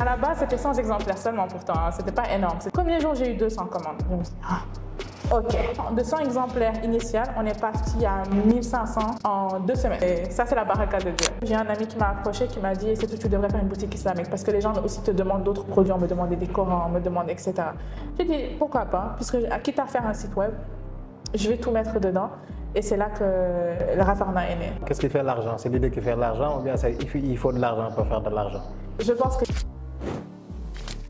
À la base, c'était 100 exemplaires seulement pourtant, hein. C'était pas énorme. Le premier jour, j'ai eu 200 commandes. Je me suis dit, ok. De 100 exemplaires initial, on est parti à 1500 en 2 semaines. Et ça, c'est la baraka de Dieu. J'ai un ami qui m'a approché, qui m'a dit, c'est tout, tu devrais faire une boutique islamique parce que les gens aussi te demandent d'autres produits, on me demandait des Corans, on me demande, etc. J'ai dit, pourquoi pas, puisque quitte à faire un site web, je vais tout mettre dedans. Et c'est là que le Rafarna est né. Qu'est-ce qui fait l'argent? C'est l'idée qui fait l'argent ou bien il faut de l'argent pour faire de l'argent? Je pense que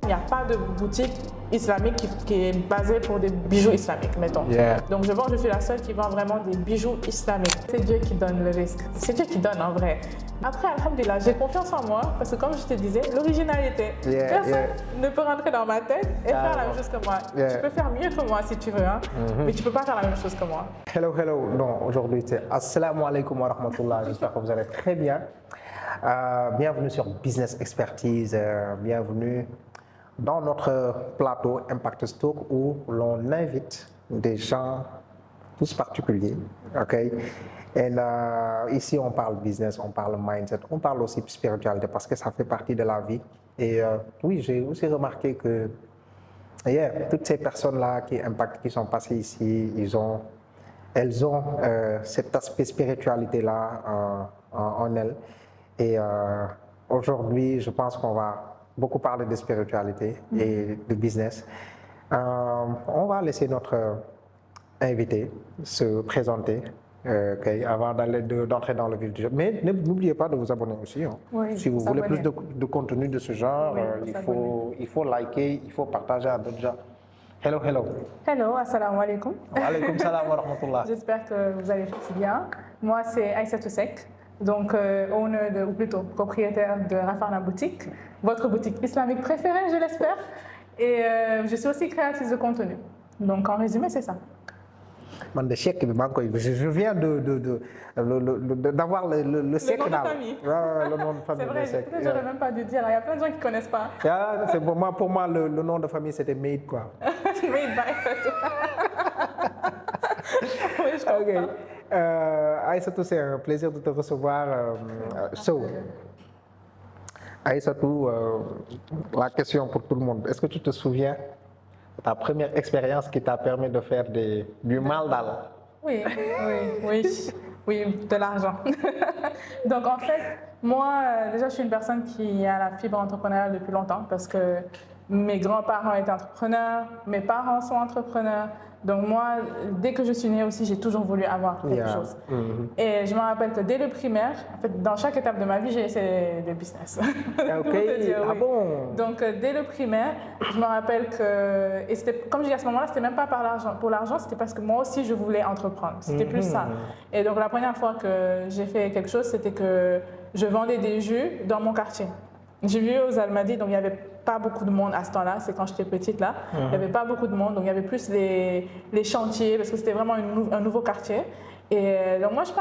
il n'y a pas de boutique islamique qui est basée pour des bijoux islamiques, mettons. Yeah. Donc je suis la seule qui vend vraiment des bijoux islamiques. C'est Dieu qui donne le risque. C'est Dieu qui donne en vrai. Après, alhamdulillah, j'ai confiance en moi parce que comme je te disais, l'originalité. Personne ne peut rentrer dans ma tête et faire la même chose que moi. Tu peux faire mieux que moi si tu veux, hein, mais tu ne peux pas faire la même chose que moi. Hello. Non, aujourd'hui c'est Assalamu alaikum wa rahmatullah. J'espère que vous allez très bien. Bienvenue sur Business Expertise. Bienvenue dans notre plateau Impact Stock où l'on invite des gens tous particuliers. OK? Et ici, on parle business, on parle mindset, on parle aussi spiritualité parce que ça fait partie de la vie. Et oui, j'ai aussi remarqué que toutes ces personnes-là qui impactent, qui sont passées ici, elles ont cet aspect spiritualité-là en elles. Et aujourd'hui, je pense qu'on va beaucoup parler de spiritualité et de business. On va laisser notre invité se présenter avant d'entrer dans le vif du jeu. Mais n'oubliez pas de vous abonner aussi. Hein. Oui, si vous voulez plus de contenu de ce genre, il faut liker, il faut partager à d'autres gens. Hello. Hello, assalamu alaikum. Wa alaikum salam wa rahmatullah. J'espère que vous allez bien. Moi, c'est Aïssatou Seck. Donc, owner ou plutôt propriétaire de Rafarna Boutique, votre boutique islamique préférée, je l'espère. Et je suis aussi créatrice de contenu. Donc, en résumé, c'est ça. Je viens d'avoir le sec. Le nom de famille. Le nom de famille. C'est vrai, peut-être j'aurais même pas dû dire. Il y a plein de gens qui ne connaissent pas. Pour moi, le nom de famille, c'était Made, quoi. Made by Aïssatou. Oui, je comprends. Aïssatou, c'est un plaisir de te recevoir. Aïssatou, la question pour tout le monde. Est-ce que tu te souviens de ta première expérience qui t'a permis de faire du mal d'âle? Oui, de l'argent. Donc en fait, moi, déjà, je suis une personne qui a la fibre entrepreneuriale depuis longtemps parce que mes grands-parents étaient entrepreneurs, mes parents sont entrepreneurs. Donc moi, dès que je suis née aussi, j'ai toujours voulu avoir quelque chose. Et je me rappelle que dès le primaire, en fait, dans chaque étape de ma vie, j'ai essayé des business. Ok, bon. Donc dès le primaire, je me rappelle que, et c'était, comme je dis à ce moment-là, c'était même pas pour l'argent, c'était parce que moi aussi je voulais entreprendre. C'était plus ça. Et donc la première fois que j'ai fait quelque chose, c'était que je vendais des jus dans mon quartier. J'ai vu aux Almadies, donc il n'y avait pas beaucoup de monde à ce temps-là, c'est quand j'étais petite là. Il n'y avait pas beaucoup de monde, donc il y avait plus les chantiers parce que c'était vraiment un nouveau quartier. Et donc moi je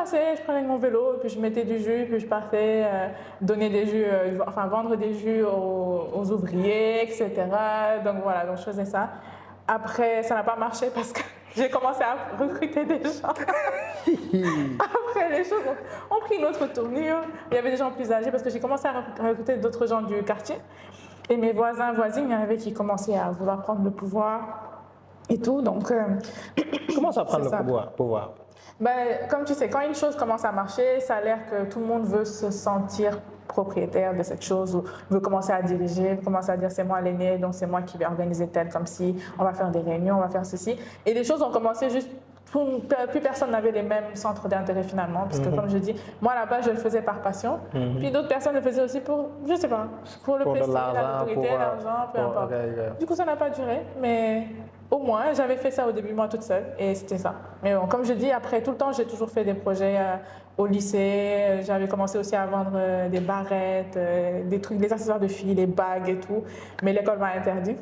prenais mon vélo, puis je mettais du jus, puis je partais donner des jus, vendre des jus aux ouvriers, etc. Donc voilà, donc je faisais ça. Après, ça n'a pas marché parce que j'ai commencé à recruter des gens. Après, les choses ont pris une autre tournure. Il y avait des gens plus âgés parce que j'ai commencé à recruter d'autres gens du quartier. Et mes voisines, il y en avait qui commençaient à vouloir prendre le pouvoir et tout. Donc, comment ça prend le pouvoir? Comme tu sais, quand une chose commence à marcher, ça a l'air que tout le monde veut se sentir propriétaire de cette chose ou veut commencer à diriger, veut commencer à dire c'est moi l'aîné, donc c'est moi qui vais organiser tel, comme si on va faire des réunions, on va faire ceci. Et les choses ont commencé juste, plus personne n'avait les mêmes centres d'intérêt finalement, parce que comme je dis, moi là-bas je le faisais par passion, puis d'autres personnes le faisaient aussi pour, je sais pas, pour le plaisir, l'autorité, l'argent, peu importe. Du coup ça n'a pas duré, mais au moins j'avais fait ça au début moi toute seule et c'était ça. Mais bon, comme je dis, après tout le temps j'ai toujours fait des projets au lycée, j'avais commencé aussi à vendre des barrettes, des trucs, des accessoires de filles, les bagues et tout, mais l'école m'a interdit.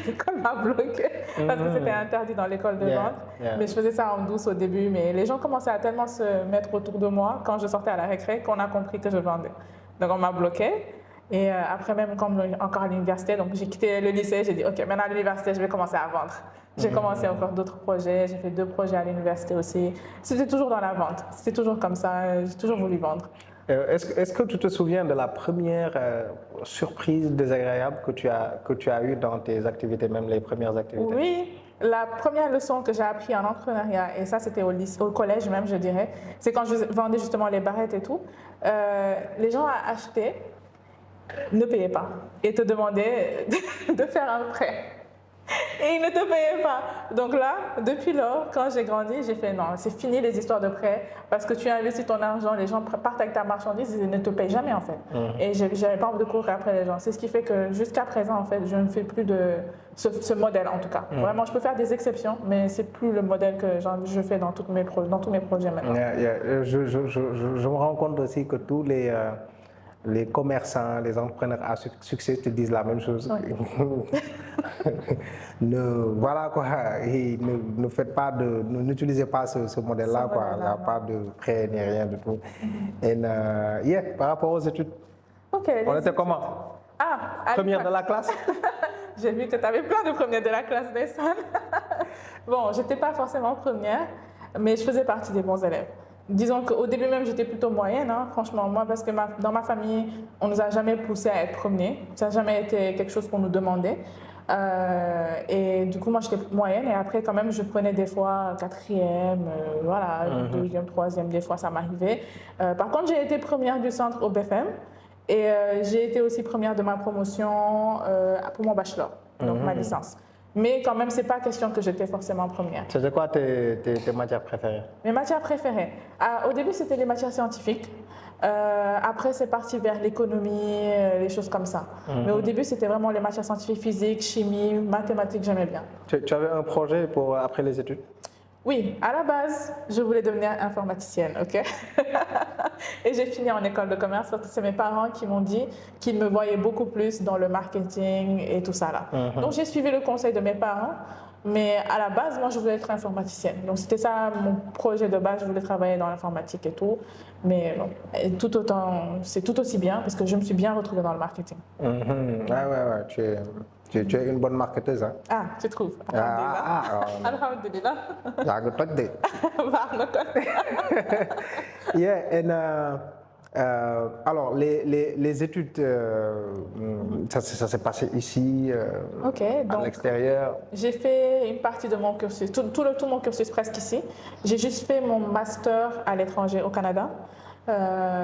L'école m'a bloqué parce que c'était interdit dans l'école de vente. Mais je faisais ça en douce au début, mais les gens commençaient à tellement se mettre autour de moi quand je sortais à la récré qu'on a compris que je vendais. Donc on m'a bloqué. Et après même encore à l'université, donc j'ai quitté le lycée, j'ai dit ok, maintenant à l'université je vais commencer à vendre. J'ai commencé encore d'autres projets, j'ai fait 2 projets à l'université aussi. C'était toujours dans la vente, c'était toujours comme ça, j'ai toujours voulu vendre. Est-ce que tu te souviens de la première surprise désagréable que tu as eue dans tes activités, même les premières activités? Oui, la première leçon que j'ai appris en entrepreneuriat, et ça c'était au lycée, au collège même je dirais, c'est quand je vendais justement les barrettes et tout, les gens à acheter ne payaient pas et te demandaient de faire un prêt. Et ils ne te payaient pas. Donc là, depuis lors, quand j'ai grandi, j'ai fait non, c'est fini les histoires de prêts parce que tu investis ton argent, les gens partent avec ta marchandise, ils ne te payent jamais en fait. Et je n'avais pas envie de courir après les gens. C'est ce qui fait que jusqu'à présent, en fait, je ne fais plus de ce modèle en tout cas. Vraiment, je peux faire des exceptions, mais c'est plus le modèle que je fais dans tous mes projets maintenant. Je me rends compte aussi que tous les commerçants, les entrepreneurs à succès te disent la même chose. Voilà quoi, et ne faites pas n'utilisez pas ce modèle-là, quoi. Il n'y a pas de prêt ni rien du tout. Et par rapport aux études, on était comment? Première de la classe? J'ai vu que tu avais plein de premières de la classe, Nessan. Bon, je n'étais pas forcément première, mais je faisais partie des bons élèves. Disons qu'au début même, j'étais plutôt moyenne, hein, franchement, moi, parce que dans ma famille, on ne nous a jamais poussé à être premier. Ça n'a jamais été quelque chose qu'on nous demandait. Et du coup, moi, j'étais moyenne. Et après, quand même, je prenais des fois quatrième, voilà, deuxième, troisième, des fois, ça m'arrivait. Par contre, j'ai été première du centre au BFM. Et j'ai été aussi première de ma promotion pour mon bachelor, donc ma licence. Mais quand même, ce n'est pas question que j'étais forcément première. C'était quoi tes matières préférées? Mes matières préférées. Au début, c'était les matières scientifiques. Après, c'est parti vers l'économie, les choses comme ça. Mais au début, c'était vraiment les matières scientifiques, physique, chimie, mathématiques, j'aimais bien. Tu avais un projet après les études? Oui, à la base, je voulais devenir informaticienne, ok? Et j'ai fini en école de commerce parce que c'est mes parents qui m'ont dit qu'ils me voyaient beaucoup plus dans le marketing et tout ça là. Donc j'ai suivi le conseil de mes parents, mais à la base, moi je voulais être informaticienne. Donc c'était ça mon projet de base, je voulais travailler dans l'informatique et tout. Mais bon, c'est tout aussi bien parce que je me suis bien retrouvée dans le marketing. Ouais, tu es une bonne marketeuse, hein? Ah, tu trouves? Alhamdulillah. Alors, les études, ça s'est passé ici, à l'extérieur? J'ai fait une partie de mon cursus, tout mon cursus presque ici. J'ai juste fait mon master à l'étranger, au Canada.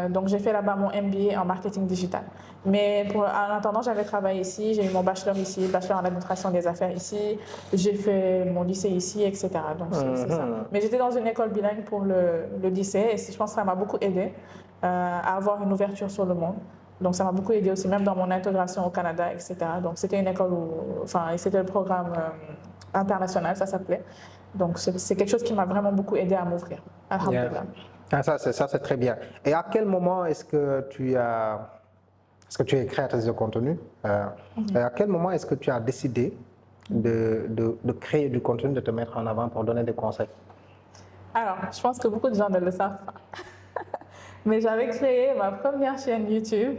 Donc j'ai fait là-bas mon MBA en marketing digital. Mais en attendant, j'avais travaillé ici, j'ai eu mon bachelor ici, bachelor en administration des affaires ici, j'ai fait mon lycée ici, etc. Donc c'est ça. Mais j'étais dans une école bilingue pour le lycée et je pense que ça m'a beaucoup aidé à avoir une ouverture sur le monde. Donc ça m'a beaucoup aidé aussi, même dans mon intégration au Canada, etc. Donc c'était une école c'était le programme international, ça s'appelait. Donc c'est quelque chose qui m'a vraiment beaucoup aidé à m'ouvrir. Alhamdulillah. Ça c'est très bien. Et à quel moment est-ce que tu es créatrice de contenu? Et à quel moment est-ce que tu as décidé de créer du contenu, de te mettre en avant pour donner des conseils? Alors, je pense que beaucoup de gens ne le savent pas. Mais j'avais créé ma première chaîne YouTube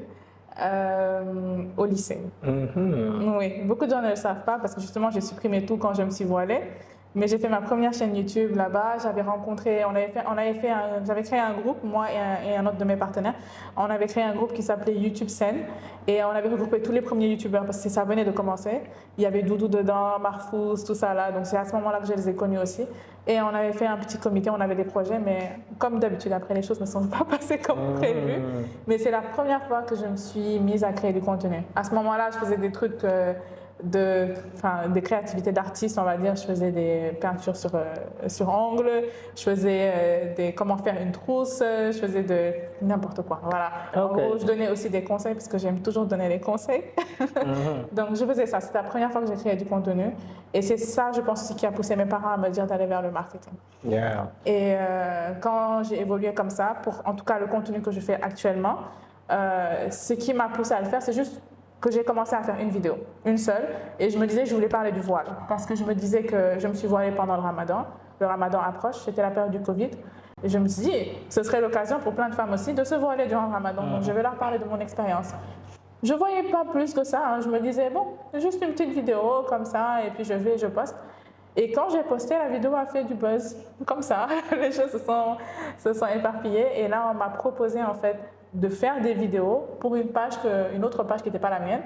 au lycée. Oui, beaucoup de gens ne le savent pas parce que justement, j'ai supprimé tout quand je me suis voilée. Mais j'ai fait ma première chaîne YouTube là-bas. J'avais créé un groupe, moi et un autre de mes partenaires. On avait créé un groupe qui s'appelait YouTube Scène et on avait regroupé tous les premiers YouTubeurs parce que ça venait de commencer. Il y avait Doudou dedans, Marfous, tout ça là. Donc c'est à ce moment-là que je les ai connus aussi. Et on avait fait un petit comité, on avait des projets, mais comme d'habitude, après les choses ne sont pas passées comme prévu. Mais c'est la première fois que je me suis mise à créer du contenu. À ce moment-là, je faisais des trucs des créativités d'artistes, on va dire. Je faisais des peintures sur ongles, je faisais comment faire une trousse, je faisais de n'importe quoi. Voilà. En gros, je donnais aussi des conseils parce que j'aime toujours donner des conseils. Donc je faisais ça. C'était la première fois que j'ai créé du contenu. Et c'est ça, je pense, qui a poussé mes parents à me dire d'aller vers le marketing. Et quand j'ai évolué comme ça, pour en tout cas le contenu que je fais actuellement, ce qui m'a poussé à le faire, c'est juste que j'ai commencé à faire une vidéo, une seule, et je me disais que je voulais parler du voile, parce que je me disais que je me suis voilée pendant le Ramadan approche, c'était la période du Covid, et je me suis dit, ce serait l'occasion pour plein de femmes aussi de se voiler durant le Ramadan, donc je vais leur parler de mon expérience. Je ne voyais pas plus que ça, hein. Je me disais, bon, juste une petite vidéo comme ça, et puis je poste. Et quand j'ai posté, la vidéo a fait du buzz, comme ça, les choses se sont éparpillées, et là on m'a proposé en fait de faire des vidéos pour une autre page qui n'était pas la mienne.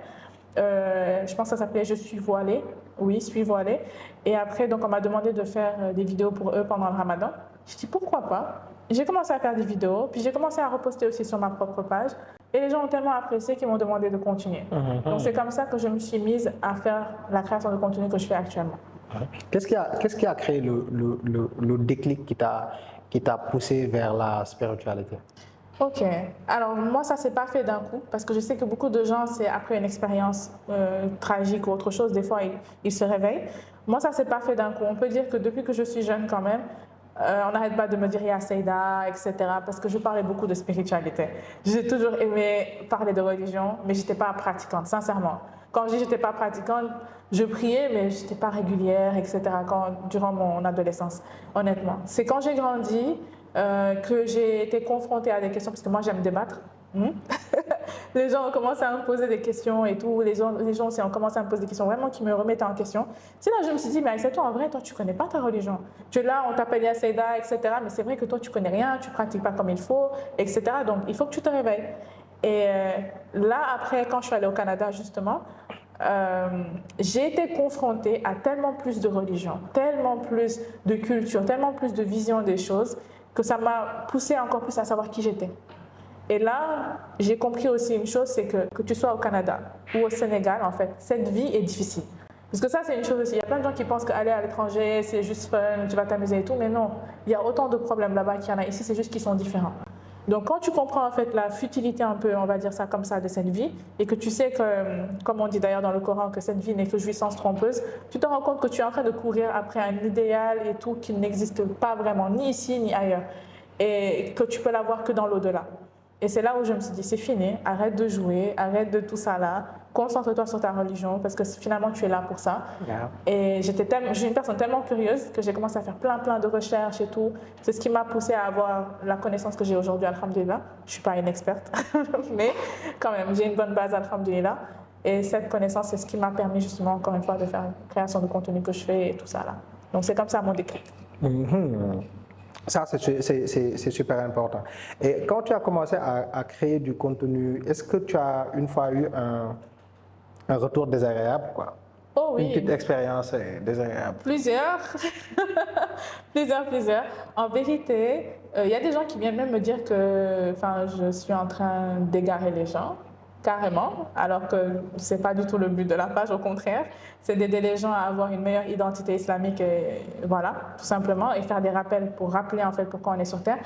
Je pense que ça s'appelait Je suis voilée. Oui, suis voilée. Et après, donc, on m'a demandé de faire des vidéos pour eux pendant le Ramadan. Je dis pourquoi pas. J'ai commencé à faire des vidéos, puis j'ai commencé à reposter aussi sur ma propre page. Et les gens ont tellement apprécié qu'ils m'ont demandé de continuer. Donc, c'est comme ça que je me suis mise à faire la création de contenu que je fais actuellement. Qu'est-ce qui a créé le déclic qui t'a poussé vers la spiritualité? Ok, alors moi ça s'est pas fait d'un coup parce que je sais que beaucoup de gens c'est après une expérience tragique ou autre chose, des fois ils se réveillent. Moi ça s'est pas fait d'un coup, on peut dire que depuis que je suis jeune quand même, on n'arrête pas de me dire Ya Seyda, etc. parce que je parlais beaucoup de spiritualité. J'ai toujours aimé parler de religion mais j'étais pas pratiquante, sincèrement. Quand je dis j'étais pas pratiquante, je priais mais j'étais pas régulière, etc. Durant mon adolescence, honnêtement. C'est quand j'ai grandi que j'ai été confrontée à des questions, parce que moi j'aime débattre. Les gens ont commencé à me poser des questions et tout, les gens aussi ont commencé à me poser des questions vraiment qui me remettaient en question. C'est là que je me suis dit, mais accepte-toi, en vrai, toi tu connais pas ta religion. Tu es là, on t'appelle Ya Seyda, etc. Mais c'est vrai que toi tu connais rien, tu pratiques pas comme il faut, etc. Donc il faut que tu te réveilles. Et là, après, quand je suis allée au Canada, justement, j'ai été confrontée à tellement plus de religion, tellement plus de culture, tellement plus de vision des choses, que ça m'a poussée encore plus à savoir qui j'étais. Et là, j'ai compris aussi une chose, c'est que tu sois au Canada ou au Sénégal, en fait, cette vie est difficile. Parce que ça, c'est une chose aussi. Il y a plein de gens qui pensent qu'aller à l'étranger, c'est juste fun, tu vas t'amuser et tout, mais non, il y a autant de problèmes là-bas qu'il y en a ici, c'est juste qu'ils sont différents. Donc, quand tu comprends en fait la futilité un peu, on va dire ça comme ça, de cette vie, et que tu sais que, comme on dit d'ailleurs dans le Coran, que cette vie n'est que jouissance trompeuse, tu te rends compte que tu es en train de courir après un idéal et tout qui n'existe pas vraiment, ni ici ni ailleurs, et que tu peux l'avoir que dans l'au-delà. Et c'est là où je me suis dit, c'est fini, arrête de jouer, arrête de tout ça là, concentre-toi sur ta religion parce que finalement tu es là pour ça. Yeah. Et je suis une personne tellement curieuse que j'ai commencé à faire plein de recherches et tout. C'est ce qui m'a poussée à avoir la connaissance que j'ai aujourd'hui, alhamdulillah. Je ne suis pas une experte, mais quand même, j'ai une bonne base, alhamdulillah. Et cette connaissance, c'est ce qui m'a permis justement, encore une fois, de faire la création de contenu que je fais et tout ça là. Donc c'est comme ça mon déclic. Ça, c'est super important. Et quand tu as commencé à créer du contenu, est-ce que tu as une fois eu un retour désagréable, quoi? Oh oui. Une petite expérience désagréable? Plusieurs. plusieurs. En vérité, il y a des gens qui viennent même me dire que je suis en train d'égarer les gens. Carrément, alors que ce n'est pas du tout le but de la page, au contraire, c'est d'aider les gens à avoir une meilleure identité islamique, et voilà, tout simplement, et faire des rappels pour rappeler en fait pourquoi on est sur Terre.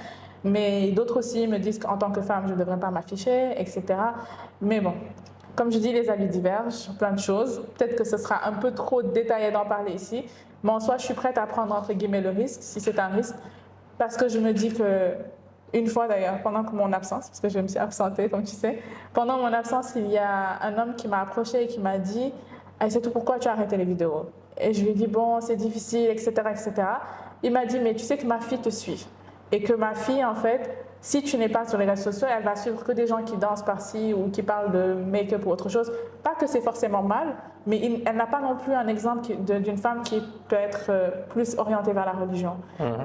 Mais d'autres aussi me disent qu'en tant que femme, je ne devrais pas m'afficher, etc. Mais bon, comme je dis, les avis divergent, plein de choses. Peut-être que ce sera un peu trop détaillé d'en parler ici, mais en soi, je suis prête à prendre entre guillemets le risque, si c'est un risque, parce que je me dis que une fois d'ailleurs, pendant mon absence, parce que je me suis absentée, comme tu sais, pendant mon absence, il y a un homme qui m'a approché et qui m'a dit « Aïssatou, pourquoi tu as arrêté les vidéos ?» Et je lui ai dit « Bon, c'est difficile, etc. etc. » Il m'a dit « Mais tu sais que ma fille te suit. Et que ma fille, en fait, si tu n'es pas sur les réseaux sociaux, elle va suivre que des gens qui dansent par-ci ou qui parlent de make-up ou autre chose. Pas que c'est forcément mal, mais elle n'a pas non plus un exemple d'une femme qui peut être plus orientée vers la religion.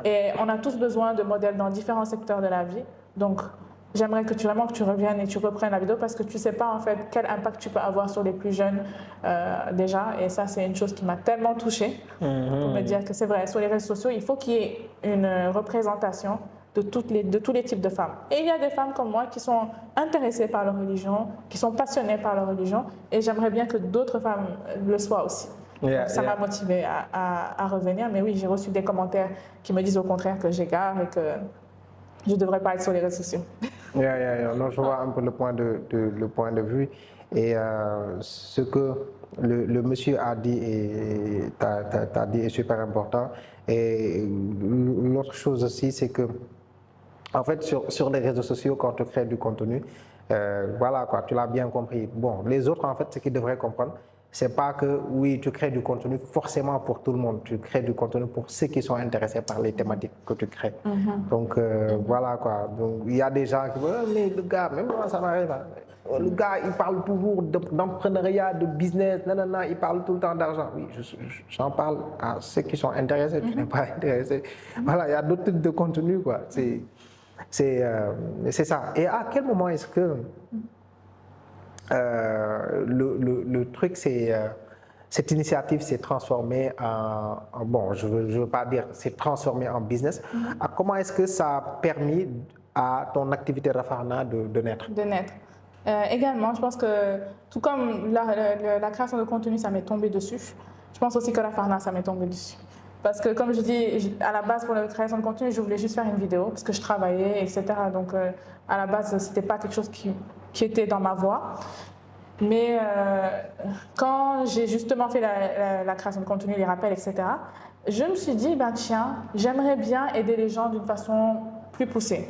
Et on a tous besoin de modèles dans différents secteurs de la vie. Donc, j'aimerais que tu reviennes et tu reprennes la vidéo parce que tu ne sais pas en fait quel impact tu peux avoir sur les plus jeunes déjà. Et ça, c'est une chose qui m'a tellement touchée pour me dire que c'est vrai, sur les réseaux sociaux, il faut qu'il y ait une représentation de tous les types de femmes. Et il y a des femmes comme moi qui sont intéressées par leur religion, qui sont passionnées par leur religion, et j'aimerais bien que d'autres femmes le soient aussi. Ça m'a motivée à revenir, mais oui, j'ai reçu des commentaires qui me disent au contraire que j'égare et que je ne devrais pas être sur les réseaux sociaux. Non, je vois un peu le point de vue. Et ce que le monsieur a dit et t'a dit est super important. Et l'autre chose aussi, c'est que en fait, sur les réseaux sociaux, quand tu crées du contenu, voilà quoi, tu l'as bien compris. Bon, les autres, en fait, ce qu'ils devraient comprendre, c'est pas que, oui, tu crées du contenu forcément pour tout le monde. Tu crées du contenu pour ceux qui sont intéressés par les thématiques que tu crées. Donc, voilà quoi. Donc, il y a des gens qui disent, mais le gars, même moi, ça m'arrive. Le gars, il parle toujours d'entrepreneuriat, de business, nanana, il parle tout le temps d'argent. Oui, j'en parle à ceux qui sont intéressés, tu n'es pas intéressé. Voilà, il y a d'autres types de contenu, quoi. C'est ça. Et à quel moment est-ce que le truc, cette initiative s'est transformée bon, je veux pas dire s'est transformée en business. Comment est-ce que ça a permis à ton activité Rafarna de naître? De naître. Également, je pense que tout comme la création de contenu, ça m'est tombé dessus, je pense aussi que Rafarna, ça m'est tombé dessus. Parce que comme je dis, à la base pour la création de contenu, je voulais juste faire une vidéo parce que je travaillais, etc. Donc à la base, c'était pas quelque chose qui était dans ma voie. Mais quand j'ai justement fait la création de contenu, les rappels, etc., je me suis dit, ben tiens, j'aimerais bien aider les gens d'une façon plus poussée.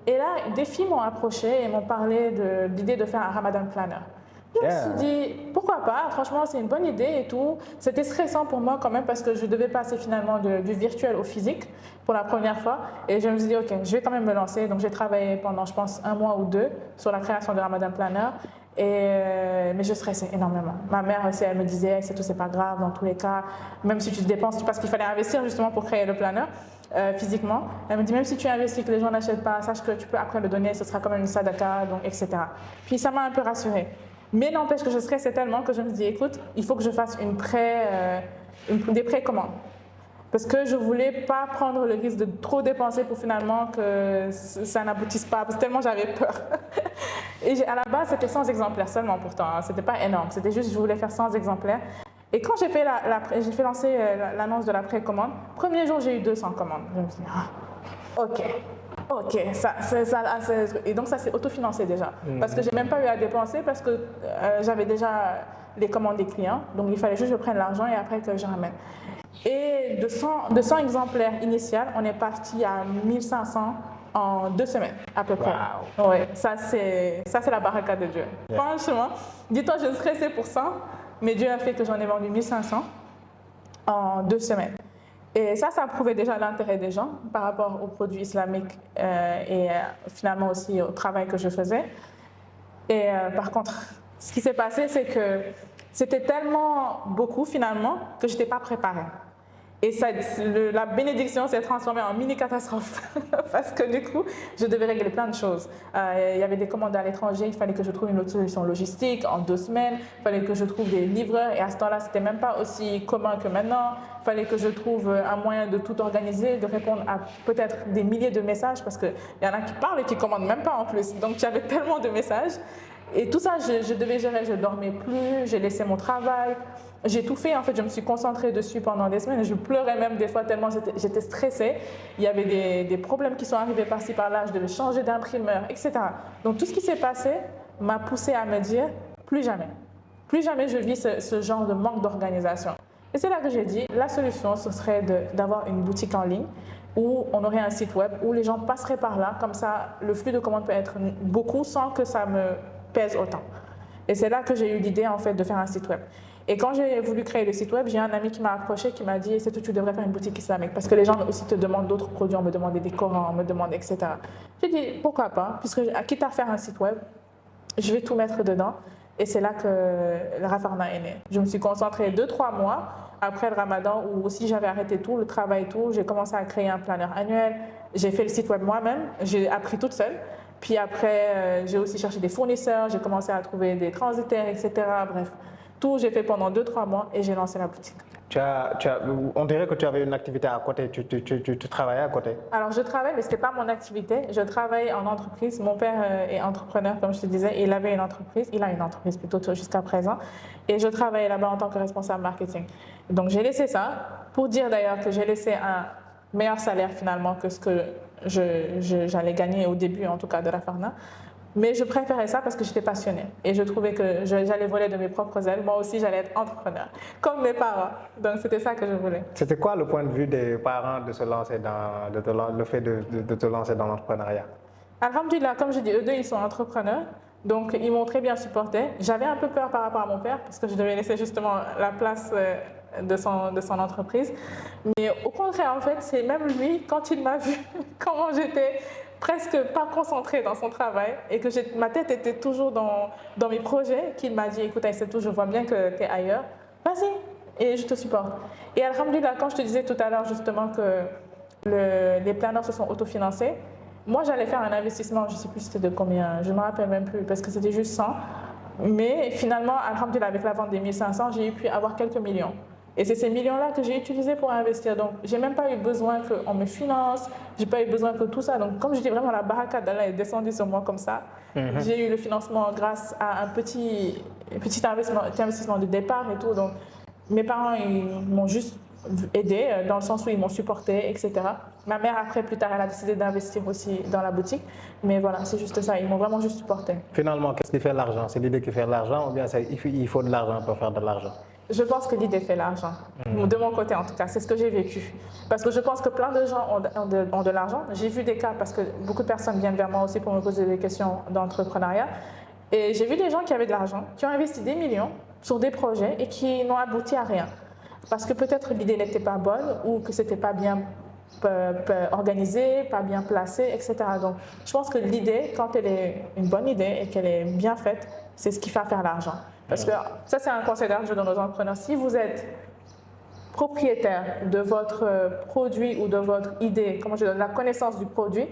Et là, des filles m'ont approché et m'ont parlé de l'idée de faire un Ramadan Planner. Je me suis dit, pourquoi pas, franchement, c'est une bonne idée et tout. C'était stressant pour moi quand même parce que je devais passer finalement du virtuel au physique pour la première fois. Et je me suis dit, ok, je vais quand même me lancer. Donc j'ai travaillé pendant, je pense, 1 mois ou 2 sur la création de Ramadan Planner. Mais je stressais énormément. Ma mère aussi, elle me disait, c'est tout, c'est pas grave, dans tous les cas, même si tu te dépenses, parce qu'il fallait investir justement pour créer le planner physiquement. Elle me dit, même si tu investis, que les gens n'achètent pas, sache que tu peux après le donner, ce sera comme une sadaka, donc, etc. Puis ça m'a un peu rassurée. Mais n'empêche que je stressais tellement que je me dis, écoute, il faut que je fasse des précommandes. Parce que je ne voulais pas prendre le risque de trop dépenser pour finalement que ça n'aboutisse pas, parce que tellement j'avais peur. Et à la base, c'était 100 exemplaires seulement pourtant, hein. C'était pas énorme, c'était juste je voulais faire 100 exemplaires. Et quand j'ai fait lancer l'annonce de la précommande, premier jour, j'ai eu 200 commandes. Je me suis dit, ok, et donc ça s'est autofinancé déjà. Parce que j'ai même pas eu à dépenser parce que j'avais déjà les commandes des clients. Donc il fallait juste que je prenne l'argent et après que je ramène. Et de 100 exemplaires initial, on est parti à 1500 en 2 semaines à peu près. Wow. Ouais, ça c'est la baraka de Dieu. Yeah. Franchement, dis-toi, je stressais pour ça, mais Dieu a fait que j'en ai vendu 1500 en 2 semaines. Et ça prouvait déjà l'intérêt des gens par rapport aux produits islamiques et finalement aussi au travail que je faisais. Et par contre, ce qui s'est passé, c'est que c'était tellement beaucoup finalement que je n'étais pas préparée. Et la bénédiction s'est transformée en mini-catastrophe parce que du coup, je devais régler plein de choses. Il y avait des commandes à l'étranger, il fallait que je trouve une autre solution logistique en 2 semaines, il fallait que je trouve des livreurs et à ce temps-là, ce n'était même pas aussi commun que maintenant. Il fallait que je trouve un moyen de tout organiser, de répondre à peut-être des milliers de messages parce qu'il y en a qui parlent et qui ne commandent même pas en plus. Donc j'avais tellement de messages. Et tout ça, je devais gérer, je ne dormais plus, j'ai laissé mon travail. J'ai tout fait, en fait, je me suis concentrée dessus pendant des semaines. Je pleurais même des fois tellement j'étais stressée. Il y avait des problèmes qui sont arrivés par-ci par-là, je devais changer d'imprimeur, etc. Donc tout ce qui s'est passé m'a poussée à me dire, plus jamais je vis ce genre de manque d'organisation. Et c'est là que j'ai dit, la solution, ce serait d'avoir une boutique en ligne où on aurait un site web, où les gens passeraient par là, comme ça, le flux de commandes peut être beaucoup sans que ça me pèse autant. Et c'est là que j'ai eu l'idée, en fait, de faire un site web. Et quand j'ai voulu créer le site web, j'ai un ami qui m'a approché, qui m'a dit, c'est tout, tu devrais faire une boutique islamique, parce que les gens aussi te demandent d'autres produits, on me demandait des Corans, on me demandait, etc. J'ai dit, pourquoi pas, puisque quitte à faire un site web, je vais tout mettre dedans. Et c'est là que le Rafarna est né. Je me suis concentrée 2-3 mois après le Ramadan, où aussi j'avais arrêté tout, le travail, tout. J'ai commencé à créer un planeur annuel. J'ai fait le site web moi-même. J'ai appris toute seule. Puis après, j'ai aussi cherché des fournisseurs. J'ai commencé à trouver des transitaires, etc. Bref, tout j'ai fait pendant 2-3 mois et j'ai lancé la boutique. On dirait que tu avais une activité à côté, tu travaillais à côté. Alors je travaille, mais ce n'était pas mon activité. Je travaille en entreprise. Mon père est entrepreneur, comme je te disais. Il avait une entreprise, il a une entreprise plutôt jusqu'à présent. Et je travaillais là-bas en tant que responsable marketing. Donc j'ai laissé ça pour dire d'ailleurs que j'ai laissé un meilleur salaire finalement que ce que j'allais gagner au début, en tout cas de Rafarna. Mais je préférais ça parce que j'étais passionnée et je trouvais que j'allais voler de mes propres ailes. Moi aussi, j'allais être entrepreneur, comme mes parents. Donc, c'était ça que je voulais. C'était quoi le point de vue des parents de se lancer le fait de te lancer dans l'entrepreneuriat? Alhamdulillah, comme je dis, eux deux, ils sont entrepreneurs. Donc, ils m'ont très bien supporté. J'avais un peu peur par rapport à mon père parce que je devais laisser justement la place de son entreprise. Mais au contraire, en fait, c'est même lui, quand il m'a vu, comment j'étais presque pas concentrée dans son travail et que ma tête était toujours dans mes projets, qu'il m'a dit, écoute Aïssatou, je vois bien que tu es ailleurs, vas-y, et je te supporte. Et alhamdulillah, quand je te disais tout à l'heure justement que les planeurs se sont autofinancés, moi, j'allais faire un investissement, je ne sais plus c'était de combien, je ne me rappelle même plus, parce que c'était juste 100. Mais finalement, alhamdoulilah, avec la vente des 1500, j'ai pu avoir quelques millions. Et c'est ces millions-là que j'ai utilisés pour investir. Donc, je n'ai même pas eu besoin qu'on me finance, je n'ai pas eu besoin que tout ça. Donc, comme je dis vraiment, la baraka d'Allah est descendue sur moi comme ça. J'ai eu le financement grâce à un petit investissement de départ et tout. Donc, mes parents, ils m'ont juste aidé dans le sens où ils m'ont supporté, etc. Ma mère, après, plus tard, elle a décidé d'investir aussi dans la boutique. Mais voilà, c'est juste ça, ils m'ont vraiment juste supporté. Finalement, qu'est-ce qui fait l'argent? C'est l'idée qui fait l'argent ou bien il faut de l'argent pour faire de l'argent? Je pense que l'idée fait l'argent. De mon côté, en tout cas, c'est ce que j'ai vécu. Parce que je pense que plein de gens ont de l'argent. J'ai vu des cas, parce que beaucoup de personnes viennent vers moi aussi pour me poser des questions d'entrepreneuriat. Et j'ai vu des gens qui avaient de l'argent, qui ont investi des millions sur des projets et qui n'ont abouti à rien. Parce que peut-être l'idée n'était pas bonne ou que c'était pas bien organisé, pas bien placé, etc. Donc, je pense que l'idée, quand elle est une bonne idée et qu'elle est bien faite, c'est ce qui fait faire l'argent. Parce que ça, c'est un conseil que je donne aux entrepreneurs. Si vous êtes propriétaire de votre produit ou de votre idée, comment je donne la connaissance du produit,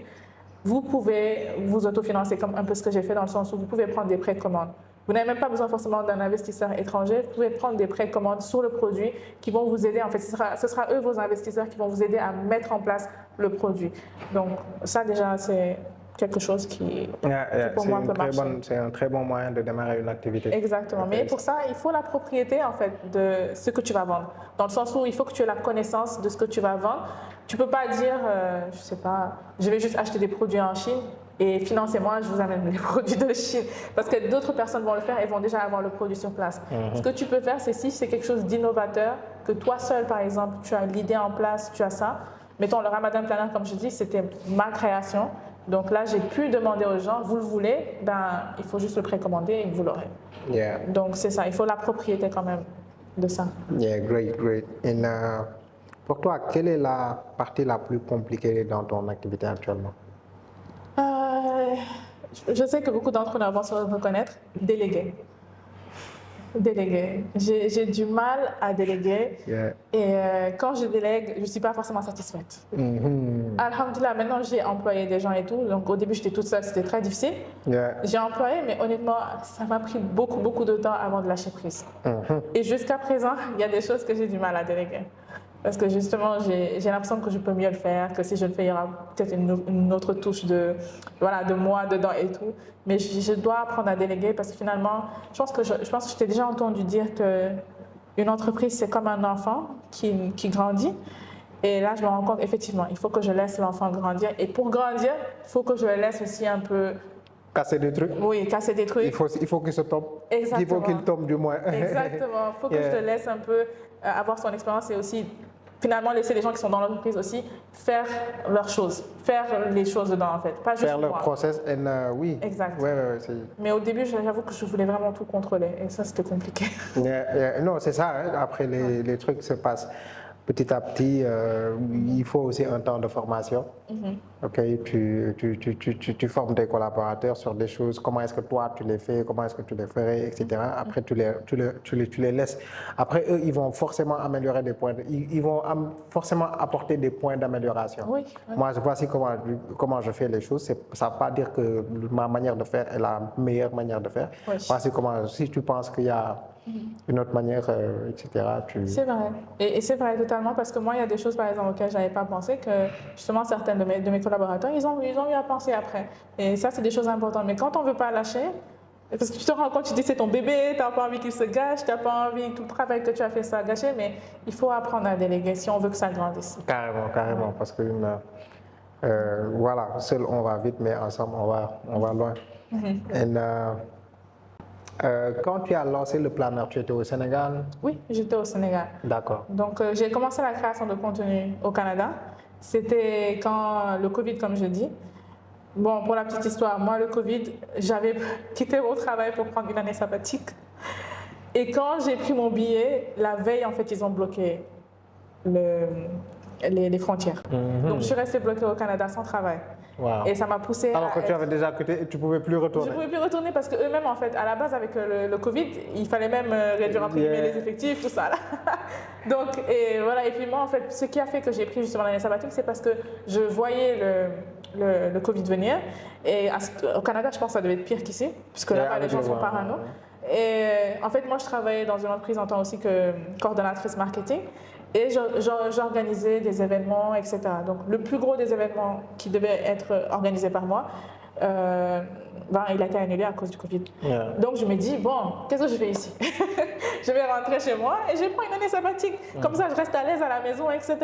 vous pouvez vous autofinancer comme un peu ce que j'ai fait dans le sens où vous pouvez prendre des précommandes. Vous n'avez même pas besoin forcément d'un investisseur étranger. Vous pouvez prendre des précommandes sur le produit qui vont vous aider. En fait, ce sera eux, vos investisseurs, qui vont vous aider à mettre en place le produit. Donc, ça, déjà, c'est quelque chose qui pour moi, peut marcher. C'est un très bon moyen de démarrer une activité. Exactement. Mais pour ça, il faut la propriété, en fait, de ce que tu vas vendre. Dans le sens où il faut que tu aies la connaissance de ce que tu vas vendre. Tu ne peux pas dire, je ne sais pas, je vais juste acheter des produits en Chine et financez-moi, je vous amène les produits de Chine. Parce que d'autres personnes vont le faire et vont déjà avoir le produit sur place. Ce que tu peux faire, c'est si c'est quelque chose d'innovateur, que toi seul, par exemple, tu as l'idée en place, tu as ça. Mettons, le Ramadan Planner, comme je dis, c'était ma création. Donc là, j'ai pu demander aux gens, vous le voulez, ben, il faut juste le précommander et vous l'aurez. Yeah. Donc c'est ça, il faut la propriété quand même de ça. Yeah, great. And, pour toi, quelle est la partie la plus compliquée dans ton activité actuellement? Je sais que beaucoup d'entrepreneurs vont se reconnaître, déléguer. Déléguer. J'ai du mal à déléguer. Yeah. Et quand je délègue, je ne suis pas forcément satisfaite. Alhamdulillah, maintenant j'ai employé des gens et tout. Donc au début, j'étais toute seule, c'était très difficile. Yeah. J'ai employé, mais honnêtement, ça m'a pris beaucoup de temps avant de lâcher prise. Et jusqu'à présent, il y a des choses que j'ai du mal à déléguer. Parce que justement, j'ai l'impression que je peux mieux le faire, que si je le fais, il y aura peut-être une autre touche de moi dedans et tout. Mais je dois apprendre à déléguer parce que finalement, je pense que je t'ai déjà entendu dire qu'une entreprise, c'est comme un enfant qui grandit. Et là, je me rends compte, effectivement, il faut que je laisse l'enfant grandir. Et pour grandir, il faut que je le laisse aussi un peu... Casser des trucs? Oui, casser des trucs. Il faut qu'il se tombe. Exactement. Il faut qu'il tombe du moins. Exactement. Il faut que je te laisse un peu avoir son expérience et aussi, finalement, laisser les gens qui sont dans l'entreprise aussi faire leurs choses, faire les choses dedans en fait. Pas juste faire leur moi. process, oui. Exact. Ouais, mais au début, j'avoue que je voulais vraiment tout contrôler et ça, c'était compliqué. Non, c'est ça. Hein. Après, les trucs se passent petit à petit. Il faut aussi un temps de formation. Ok, tu formes tes collaborateurs sur des choses. Comment est-ce que toi tu les fais, comment est-ce que tu les ferais, etc. Après, tu les laisses. Après, eux, ils vont forcément améliorer des points. Ils vont forcément apporter des points d'amélioration. Oui. Moi, voici comment je fais les choses. Ça ne veut pas dire que ma manière de faire est la meilleure manière de faire. Oui. Voici comment. Si tu penses qu'il y a une autre manière, etc. C'est vrai. Et c'est vrai totalement parce que moi, il y a des choses, par exemple, auxquelles je n'avais pas pensé que justement, certains de mes collaborateurs, ils ont eu à penser après. Et ça, c'est des choses importantes. Mais quand on ne veut pas lâcher, parce que tu te rends compte, tu dis c'est ton bébé, tu n'as pas envie qu'il se gâche, tu n'as pas envie tout le travail que tu as fait ça gâcher, mais il faut apprendre à déléguer si on veut que ça grandisse. Carrément, ouais. Parce que voilà, seul on va vite, mais ensemble on va loin. Quand tu as lancé le planner, tu étais au Sénégal? Oui, j'étais au Sénégal. D'accord. Donc, j'ai commencé la création de contenu au Canada. C'était quand le Covid, comme je dis. Bon, pour la petite histoire, moi, le Covid, j'avais quitté mon travail pour prendre une année sabbatique. Et quand j'ai pris mon billet, la veille, en fait, ils ont bloqué les frontières. Donc, je suis restée bloquée au Canada sans travail. Wow. Et ça m'a poussée Alors que tu avais déjà quitté et tu ne pouvais plus retourner. Je ne pouvais plus retourner parce qu'eux-mêmes, en fait, à la base, avec le Covid, il fallait même réduire entre guillemets les effectifs, tout ça. Là. Donc, et voilà. Et puis moi, en fait, ce qui a fait que j'ai pris justement l'année sabbatique, c'est parce que je voyais le Covid venir. Et au Canada, je pense que ça devait être pire qu'ici, puisque là-bas, les gens sont parano. Et en fait, moi, je travaillais dans une entreprise en tant aussi que coordonnatrice marketing. Et j'organisais des événements, etc. Donc, le plus gros des événements qui devaient être organisés par moi, il a été annulé à cause du Covid. Yeah. Donc, je me dis, bon, qu'est-ce que je fais ici? Je vais rentrer chez moi et je prends une année sabbatique. Comme ça, je reste à l'aise à la maison, etc.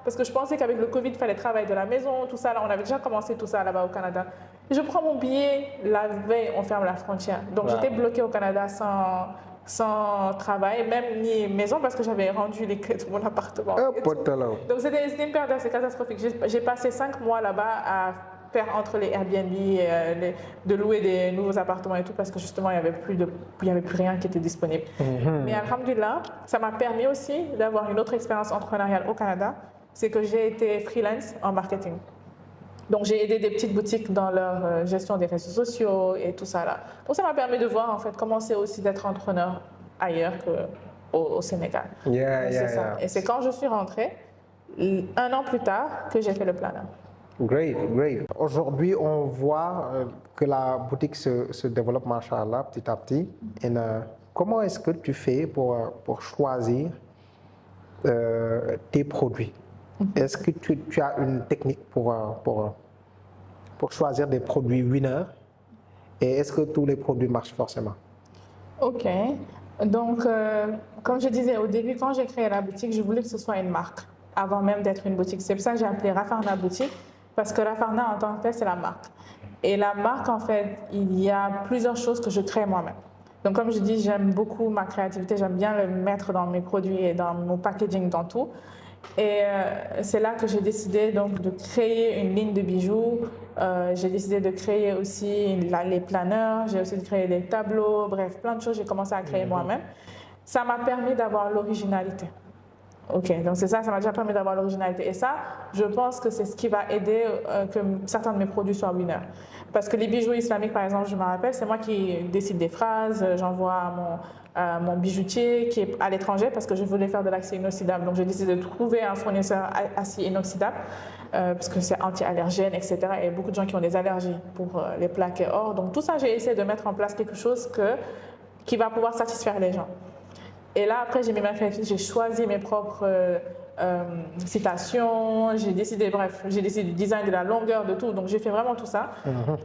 Parce que je pensais qu'avec le Covid, il fallait travailler de la maison, tout ça. Là, on avait déjà commencé tout ça là-bas au Canada. Et je prends mon billet, la veille, on ferme la frontière. Donc, j'étais bloquée au Canada sans travail, même ni maison, parce que j'avais rendu les clés de mon appartement. Donc, c'était une période assez catastrophique. J'ai passé 5 mois là-bas à faire entre les Airbnb, de louer des nouveaux appartements et tout, parce que justement, il n'y avait plus rien qui était disponible. Mais alhamdoulilah, ça m'a permis aussi d'avoir une autre expérience entrepreneuriale au Canada, c'est que j'ai été freelance en marketing. Donc, j'ai aidé des petites boutiques dans leur gestion des réseaux sociaux et tout ça là. Donc, ça m'a permis de voir en fait comment c'est aussi d'être entrepreneur ailleurs qu'au Sénégal. Et c'est quand je suis rentrée, 1 an plus tard, que j'ai fait le planner. Great. Aujourd'hui, on voit que la boutique se développe, machallah, petit à petit. Et, comment est-ce que tu fais pour choisir tes produits? Est-ce que tu as une technique pour choisir des produits winners? Et est-ce que tous les produits marchent forcément? Ok. Donc, comme je disais au début, quand j'ai créé la boutique, je voulais que ce soit une marque, avant même d'être une boutique. C'est pour ça que j'ai appelé Rafarna Boutique. Parce que Rafarna, en tant que tel, c'est la marque. Et la marque, en fait, il y a plusieurs choses que je crée moi-même. Donc, comme je dis, j'aime beaucoup ma créativité, j'aime bien le mettre dans mes produits et dans mon packaging, dans tout. Et c'est là que j'ai décidé donc, de créer une ligne de bijoux. J'ai décidé de créer aussi les planeurs, j'ai aussi créé des tableaux, bref, plein de choses, j'ai commencé à créer moi-même. Ça m'a permis d'avoir l'originalité. Ok, donc c'est ça m'a déjà permis d'avoir l'originalité. Et ça, je pense que c'est ce qui va aider que certains de mes produits soient winners. Parce que les bijoux islamiques, par exemple, je me rappelle, c'est moi qui décide des phrases, j'envoie à mon bijoutier qui est à l'étranger parce que je voulais faire de l'acier inoxydable. Donc j'ai décidé de trouver un fournisseur acier inoxydable parce que c'est anti-allergène, etc. Et beaucoup de gens qui ont des allergies pour les plaques et or. Donc tout ça, j'ai essayé de mettre en place quelque chose qui va pouvoir satisfaire les gens. Et là, après, j'ai mis ma créativité, j'ai choisi mes propres citations, j'ai décidé du design, de la longueur, de tout. Donc, j'ai fait vraiment tout ça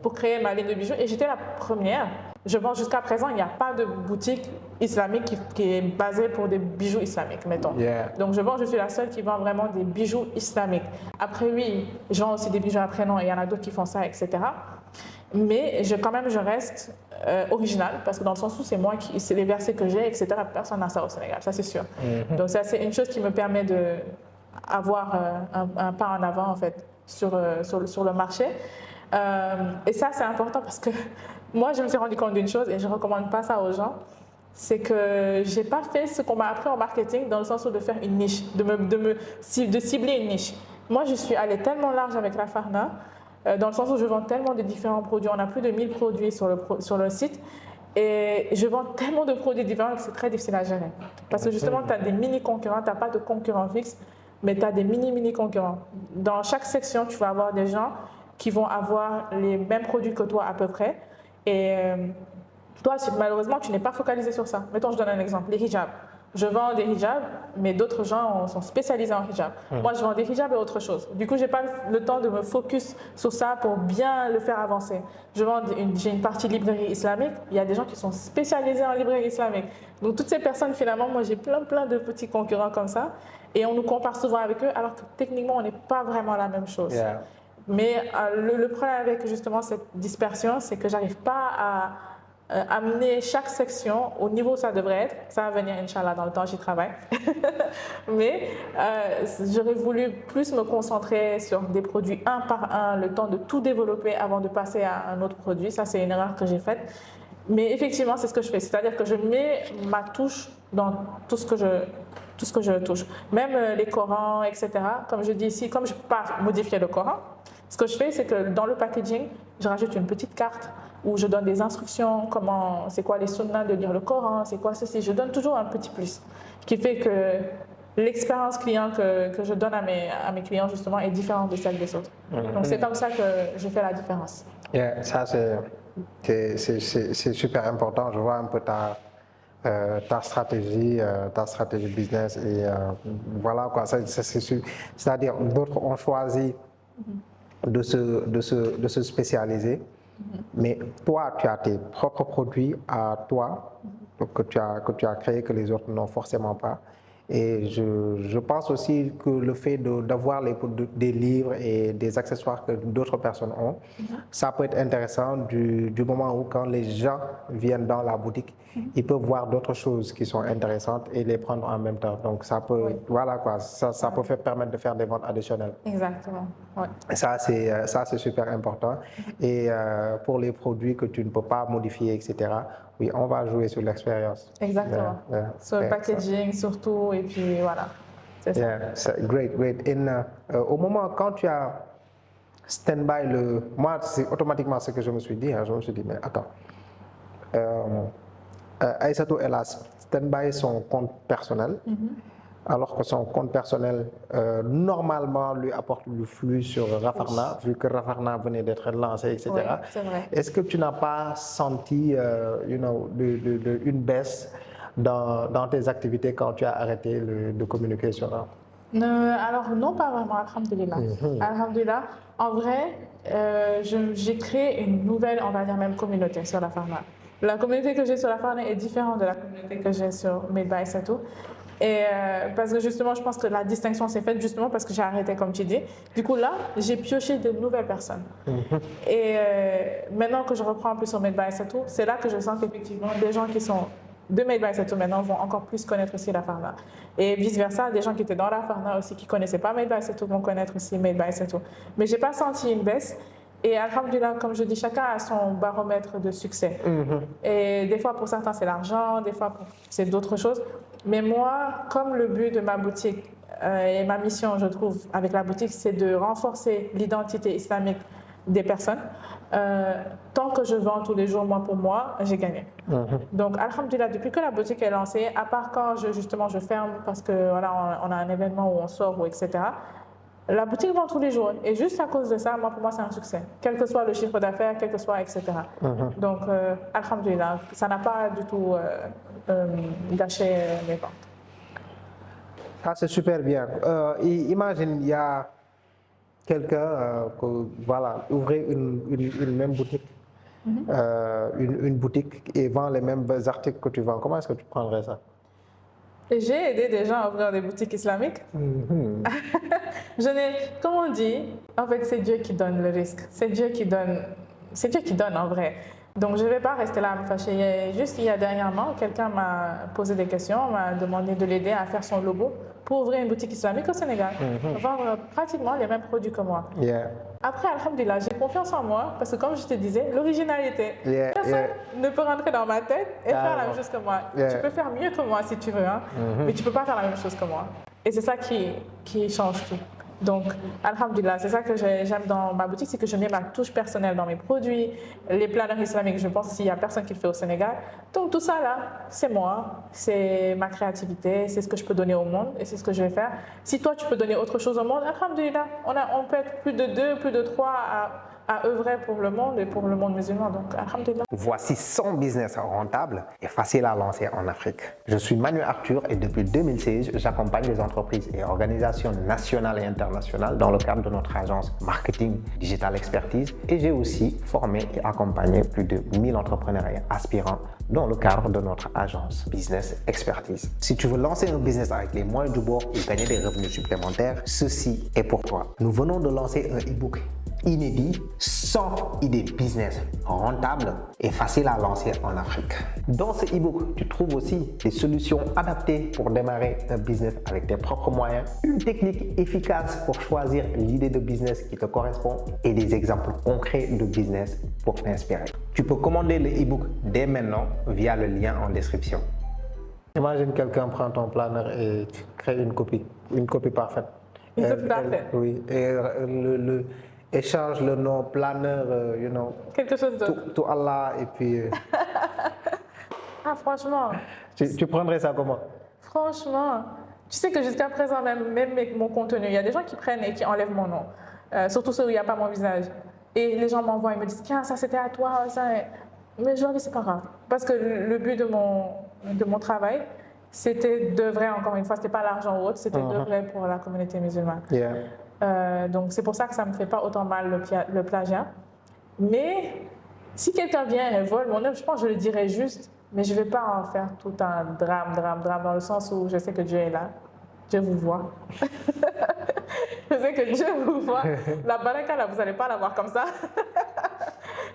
pour créer ma ligne de bijoux. Et j'étais la première. Je pense jusqu'à présent, il n'y a pas de boutique islamique qui est basée pour des bijoux islamiques, mettons. Donc, je suis la seule qui vend vraiment des bijoux islamiques. Après, oui, je vends aussi des bijoux à prénom et il y en a d'autres qui font ça, etc. Mais quand même, je reste original parce que dans le sens où c'est les versets que j'ai, etc. Personne n'a ça au Sénégal, ça c'est sûr. Donc ça c'est une chose qui me permet d'avoir un pas en avant en fait sur le marché. Et ça c'est important parce que moi je me suis rendu compte d'une chose et je ne recommande pas ça aux gens. C'est que je n'ai pas fait ce qu'on m'a appris en marketing dans le sens où de faire une niche, de cibler une niche. Moi je suis allée tellement large avec Rafarna. Dans le sens où je vends tellement de différents produits. On a plus de 1000 produits sur le site. Et je vends tellement de produits différents que c'est très difficile à gérer. Parce que justement, tu as des mini-concurrents, tu n'as pas de concurrents fixes, mais tu as des mini-concurrents. Dans chaque section, tu vas avoir des gens qui vont avoir les mêmes produits que toi à peu près. Et toi, malheureusement, tu n'es pas focalisé sur ça. Mettons, je donne un exemple, les hijabs. Je vends des hijabs, mais d'autres gens sont spécialisés en hijab. Moi, je vends des hijabs et autre chose. Du coup, je n'ai pas le temps de me focus sur ça pour bien le faire avancer. J'ai une partie librairie islamique. Il y a des gens qui sont spécialisés en librairie islamique. Donc, toutes ces personnes, finalement, moi, j'ai plein de petits concurrents comme ça. Et on nous compare souvent avec eux, alors que techniquement, on n'est pas vraiment la même chose. Mais le problème avec justement cette dispersion, c'est que je n'arrive pas à amener chaque section au niveau où ça devrait être. Ça va venir, Inch'Allah, dans le temps, j'y travaille. Mais j'aurais voulu plus me concentrer sur des produits un par un, le temps de tout développer avant de passer à un autre produit. Ça, c'est une erreur que j'ai faite. Mais effectivement, c'est ce que je fais. C'est-à-dire que je mets ma touche dans tout ce que je touche. Même les Corans, etc. Comme je dis ici, comme je ne peux pas modifier le Coran, ce que je fais, c'est que dans le packaging, je rajoute une petite carte où je donne des instructions, c'est quoi les sunnas de lire le Coran, c'est quoi ceci. Je donne toujours un petit plus, qui fait que l'expérience client que je donne à mes clients, justement, est différente de celle des autres. Donc, c'est comme ça que je fais la différence. Yeah, ça, c'est super important. Je vois un peu ta stratégie business et voilà quoi. C'est-à-dire, d'autres ont choisi de se spécialiser, mais toi, tu as tes propres produits à toi que tu as créés que les autres n'ont forcément pas. Et je pense aussi que le fait d'avoir des livres et des accessoires que d'autres personnes ont, ça peut être intéressant du moment où quand les gens viennent dans la boutique, ils peuvent voir d'autres choses qui sont intéressantes et les prendre en même temps. Donc ça peut, voilà quoi, ça peut permettre de faire des ventes additionnelles. Exactement. Ouais. Ça c'est super important. Et pour les produits que tu ne peux pas modifier, etc., oui, on va jouer sur l'expérience. Exactement. Sur le packaging surtout, et puis voilà. C'est ça. Yeah, great. Au moment quand tu as stand-by moi c'est automatiquement ce que je me suis dit. Je me suis dit, mais attends, Aïssatou, elle a stand-by son compte personnel. Alors que son compte personnel, normalement, lui apporte du flux sur Rafarna, vu que Rafarna venait d'être lancé, etc. Oui, c'est vrai. Est-ce que tu n'as pas senti une baisse dans tes activités quand tu as arrêté de communiquer sur Rafarna? Alors non, pas vraiment, alhamdoulilah. Alhamdoulilah. En vrai, j'ai créé une nouvelle, on va dire même communauté sur Rafarna. La communauté que j'ai sur Rafarna est différente de la communauté que j'ai sur Made by Aïssatou. Et parce que justement, je pense que la distinction s'est faite justement parce que j'ai arrêté, comme tu dis. Du coup, là, j'ai pioché de nouvelles personnes. Et maintenant que je reprends un peu sur Made by Aïssatou, c'est là que je sens qu'effectivement, des gens qui sont de Made by Aïssatou maintenant vont encore plus connaître aussi Rafarna. Et vice-versa, des gens qui étaient dans Rafarna aussi, qui ne connaissaient pas Made by Aïssatou, vont connaître aussi Made by Aïssatou. Mais je n'ai pas senti une baisse. Et alhamdoulilah, comme je dis, chacun a son baromètre de succès. Et des fois, pour certains, c'est l'argent, des fois, c'est d'autres choses. Mais moi, comme le but de ma boutique et ma mission, je trouve, avec la boutique, c'est de renforcer l'identité islamique des personnes. Tant que je vends tous les jours, moi pour moi, j'ai gagné. Donc, alhamdoulilah, depuis que la boutique est lancée, à part quand je ferme parce que voilà, on a un événement où on sort, ou etc., la boutique vend tous les jours. Et juste à cause de ça, moi, pour moi, c'est un succès. Quel que soit le chiffre d'affaires, quel que soit, etc. Donc, alhamdoulilah, ça n'a pas du tout gâché mes ventes. Ça, c'est super bien. Imagine, il y a quelqu'un voilà, ouvrait une même boutique, une boutique et vend les mêmes articles que tu vends. Comment est-ce que tu prendrais ça? J'ai aidé des gens à ouvrir des boutiques islamiques. Comme on dit, en fait, c'est Dieu qui donne le risque. C'est Dieu qui donne en vrai. Donc, je ne vais pas rester là à me fâcher. Juste il y a dernièrement, quelqu'un m'a posé des questions, m'a demandé de l'aider à faire son logo pour ouvrir une boutique islamique au Sénégal. Vendre pratiquement les mêmes produits que moi. Après, alhamdoulilah, j'ai confiance en moi parce que comme je te disais, l'originalité. Personne ne peut rentrer dans ma tête et faire la même chose que moi. Tu peux faire mieux que moi si tu veux, hein, mais tu ne peux pas faire la même chose que moi. Et c'est ça qui change tout. Donc, alhamdoulilah, c'est ça que j'aime dans ma boutique, c'est que je mets ma touche personnelle dans mes produits. Les planeurs islamiques, je pense qu'il n'y a personne qui le fait au Sénégal. Donc, tout ça là, c'est moi, c'est ma créativité, c'est ce que je peux donner au monde et c'est ce que je vais faire. Si toi, tu peux donner autre chose au monde, alhamdoulilah, on peut être plus de 2, plus de 3 à œuvrer pour le monde et pour le monde musulman. Donc, alhamdoulilah. Voici 100 business rentables et faciles à lancer en Afrique. Je suis Manu Arthur et depuis 2016, j'accompagne les entreprises et organisations nationales et internationales dans le cadre de notre agence Marketing Digital Expertise et j'ai aussi formé et accompagné plus de 1000 entrepreneurs et aspirants dans le cadre de notre agence Business Expertise. Si tu veux lancer un business avec les moyens du bord et gagner des revenus supplémentaires, ceci est pour toi. Nous venons de lancer un e-book inédit, 100 idées business rentables et faciles à lancer en Afrique. Dans ce e-book, tu trouves aussi des solutions adaptées pour démarrer un business avec tes propres moyens, une technique efficace pour choisir l'idée de business qui te correspond et des exemples concrets de business pour t'inspirer. Tu peux commander le e-book dès maintenant via le lien en description. Imagine quelqu'un prend ton planeur et crée une copie parfaite. Une copie parfaite. Oui, et échange le nom planeur, quelque chose d'autre. To Allah et puis. Ah, franchement. Tu prendrais ça comment? Franchement, Tu sais que jusqu'à présent, même mon contenu, il y a des gens qui prennent et qui enlèvent mon nom. Surtout ceux où il n'y a pas mon visage. Et les gens m'envoient, ils me disent, tiens, ça c'était à toi, ça. Mais je leur dis, c'est pas grave. Parce que le but de mon travail, c'était de vrai, encore une fois, c'était pas l'argent ou autre, c'était de vrai pour la communauté musulmane. Donc c'est pour ça que ça me fait pas autant mal le plagiat. Mais si quelqu'un vient et vole mon œuvre, je pense que je le dirais juste, mais je vais pas en faire tout un drame, dans le sens où je sais que Dieu est là. Dieu vous voit. Je sais que Dieu vous voit. La baraka, là, vous n'allez pas la voir comme ça.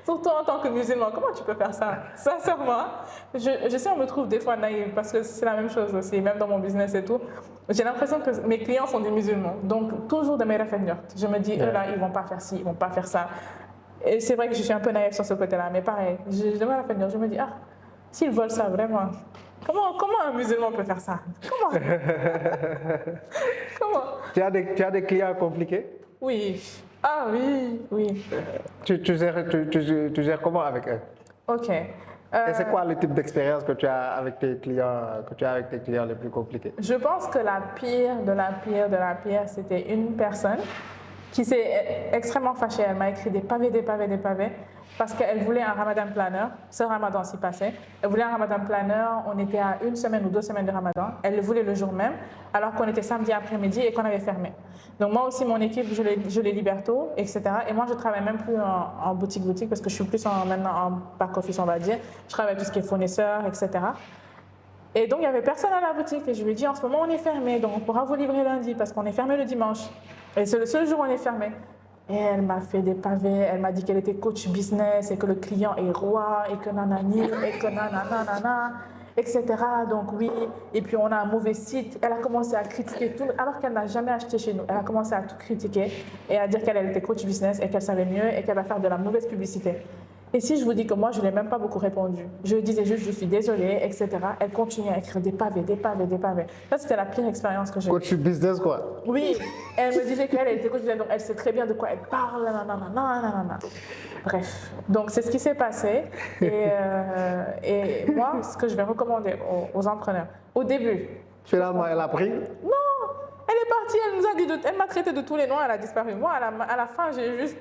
Surtout en tant que musulman, comment tu peux faire ça? Sincèrement, je sais, on me trouve des fois naïve parce que c'est la même chose aussi, même dans mon business et tout. J'ai l'impression que mes clients sont des musulmans. Donc, toujours de mes raffineurs. Je me dis, eux là, ils ne vont pas faire ci, ils ne vont pas faire ça. Et c'est vrai que je suis un peu naïve sur ce côté-là, mais pareil, je me dis, ah, s'ils volent ça vraiment, comment un musulman peut faire ça? Comment? Comment? Tu as des clients compliqués? Oui. Ah oui. Tu gères comment avec eux? Ok. Et c'est quoi le type d'expérience que tu as avec tes clients les plus compliqués? Je pense que la pire de la pire, c'était une personne qui s'est extrêmement fâchée. Elle m'a écrit des pavés, parce qu'elle voulait un Ramadan planner. Ce Ramadan s'y passait. Elle voulait un Ramadan planner. On était à 1 semaine ou 2 semaines de Ramadan. Elle le voulait le jour même, alors qu'on était samedi après-midi et qu'on avait fermé. Donc moi aussi, mon équipe, je les libère tôt, etc. Et moi, je travaille même plus en boutique, parce que je suis plus maintenant en back-office, on va dire. Je travaille tout ce qui est fournisseur, etc. Et donc, il n'y avait personne à la boutique. Et je lui ai dit, en ce moment, on est fermé, donc on pourra vous livrer lundi, parce qu'on est fermé le dimanche. Et c'est le seul jour où on est fermé. Et elle m'a fait des pavés, elle m'a dit qu'elle était coach business et que le client est roi et que nanani, et que nanana, etc. Donc oui, et puis on a un mauvais site. Elle a commencé à critiquer tout, alors qu'elle n'a jamais acheté chez nous. Elle a commencé à tout critiquer et à dire qu'elle était coach business et qu'elle savait mieux et qu'elle va faire de la mauvaise publicité. Et si je vous dis que moi, je ne l'ai même pas beaucoup répondu, je lui disais juste, je suis désolée, etc. Elle continue à écrire des pavés. Ça, c'était la pire expérience que j'ai eue. Coach business, quoi? Oui, elle me disait qu'elle était coach business, donc elle sait très bien de quoi elle parle, nanana. Bref, donc c'est ce qui s'est passé. Et moi, ce que je vais recommander aux entrepreneurs, au début. Finalement, elle a pris? Non, elle est partie, elle nous a dit, elle m'a traité de tous les noms, elle a disparu. Moi, à la fin, j'ai juste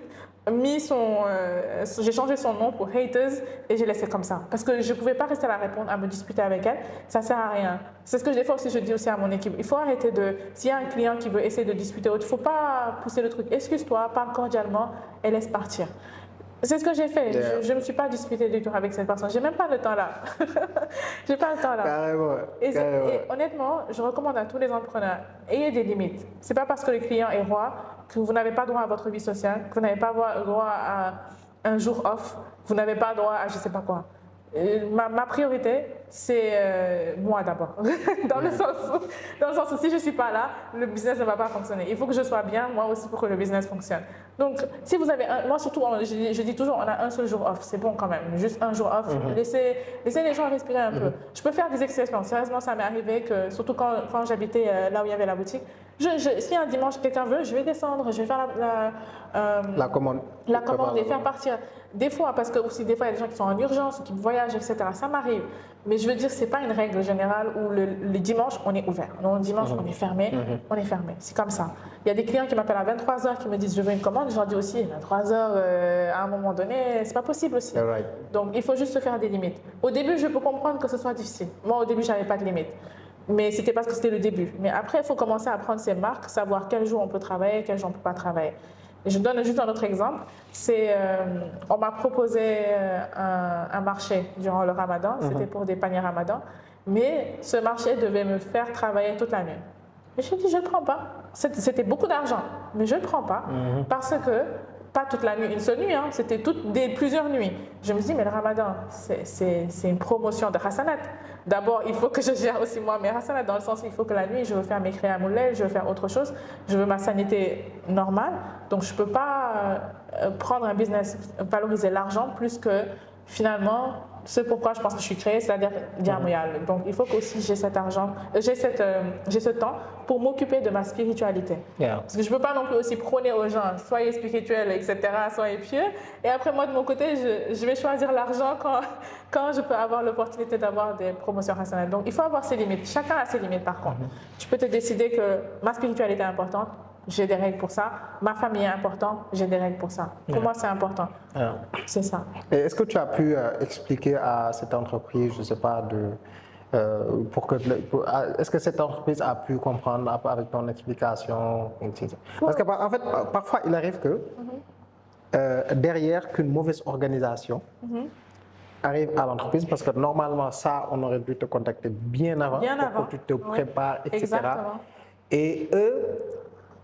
j'ai changé son nom pour haters et j'ai laissé comme ça. Parce que je ne pouvais pas rester à la répondre, à me disputer avec elle. Ça ne sert à rien. C'est ce que des fois aussi je dis aussi à mon équipe. Il faut arrêter s'il y a un client qui veut essayer de disputer, il ne faut pas pousser le truc. Excuse-toi, parle cordialement et laisse partir. C'est ce que j'ai fait. Yeah. Je ne me suis pas disputée du tout avec cette personne. Je n'ai même pas le temps là. J'ai pas le temps là. Carrément. Et honnêtement, je recommande à tous les entrepreneurs, ayez des limites. Ce n'est pas parce que le client est roi que vous n'avez pas droit à votre vie sociale, que vous n'avez pas droit à un jour off, vous n'avez pas droit à je ne sais pas quoi. Ma priorité, c'est moi d'abord. dans le sens où si je ne suis pas là, le business ne va pas fonctionner. Il faut que je sois bien, moi aussi, pour que le business fonctionne. Donc, si vous avez moi surtout, je dis toujours, on a un seul jour off, c'est bon quand même. Juste un jour off, laissez les gens respirer un peu. Je peux faire des exceptions. Sérieusement, ça m'est arrivé que, surtout quand j'habitais là où il y avait la boutique, si un dimanche quelqu'un veut, je vais descendre, je vais faire la commande et faire partir. Des fois, parce que aussi des fois il y a des gens qui sont en urgence ou qui voyagent, etc. Ça m'arrive. Mais je veux dire, c'est pas une règle générale où le dimanche on est ouvert. Non, le dimanche on est fermé. On est fermé. C'est comme ça. Il y a des clients qui m'appellent à 23h qui me disent je veux une commande. Je leur dis aussi 23h à un moment donné, c'est pas possible aussi. Right. Donc il faut juste se faire des limites. Au début, je peux comprendre que ce soit difficile. Moi, au début, j'avais pas de limite. Mais c'était parce que c'était le début. Mais après, il faut commencer à prendre ses marques, savoir quel jour on peut travailler, quel jour on ne peut pas travailler. Et je donne juste un autre exemple. On m'a proposé un marché durant le Ramadan. C'était pour des paniers Ramadan. Mais ce marché devait me faire travailler toute la nuit. Et je dis, je ne le prends pas. C'était beaucoup d'argent, mais je ne le prends pas parce que pas toute la nuit, une seule nuit, c'était plusieurs nuits. Je me dis, mais le Ramadan, c'est une promotion de Hassanat. D'abord, il faut que je gère aussi moi mes Hassanat, dans le sens où il faut que la nuit, je veux faire mes Qiyam al-Layl, je veux faire autre chose, je veux ma sanité normale. Donc, je ne peux pas prendre un business, valoriser l'argent plus que finalement ce pourquoi je pense que je suis créée, c'est-à-dire diamoyal. Donc il faut qu'aussi j'ai cet argent, j'ai ce temps pour m'occuper de ma spiritualité. Parce que je ne peux pas non plus aussi prôner aux gens, soyez spirituels, etc., soyez pieux. Et après moi de mon côté, je vais choisir l'argent quand je peux avoir l'opportunité d'avoir des promotions rationnelles. Donc il faut avoir ses limites. Chacun a ses limites par contre. Tu peux te décider que ma spiritualité est importante. J'ai des règles pour ça. Ma famille est importante, j'ai des règles pour ça. Pour moi, c'est important. C'est ça. Et est-ce que tu as pu expliquer à cette entreprise, je ne sais pas, est-ce que cette entreprise a pu comprendre avec ton explication, etc. Parce que en fait, parfois, il arrive que derrière qu'une mauvaise organisation arrive à l'entreprise, parce que normalement, ça, on aurait dû te contacter bien avant pour que tu te prépares, etc. Exactement. Et eux,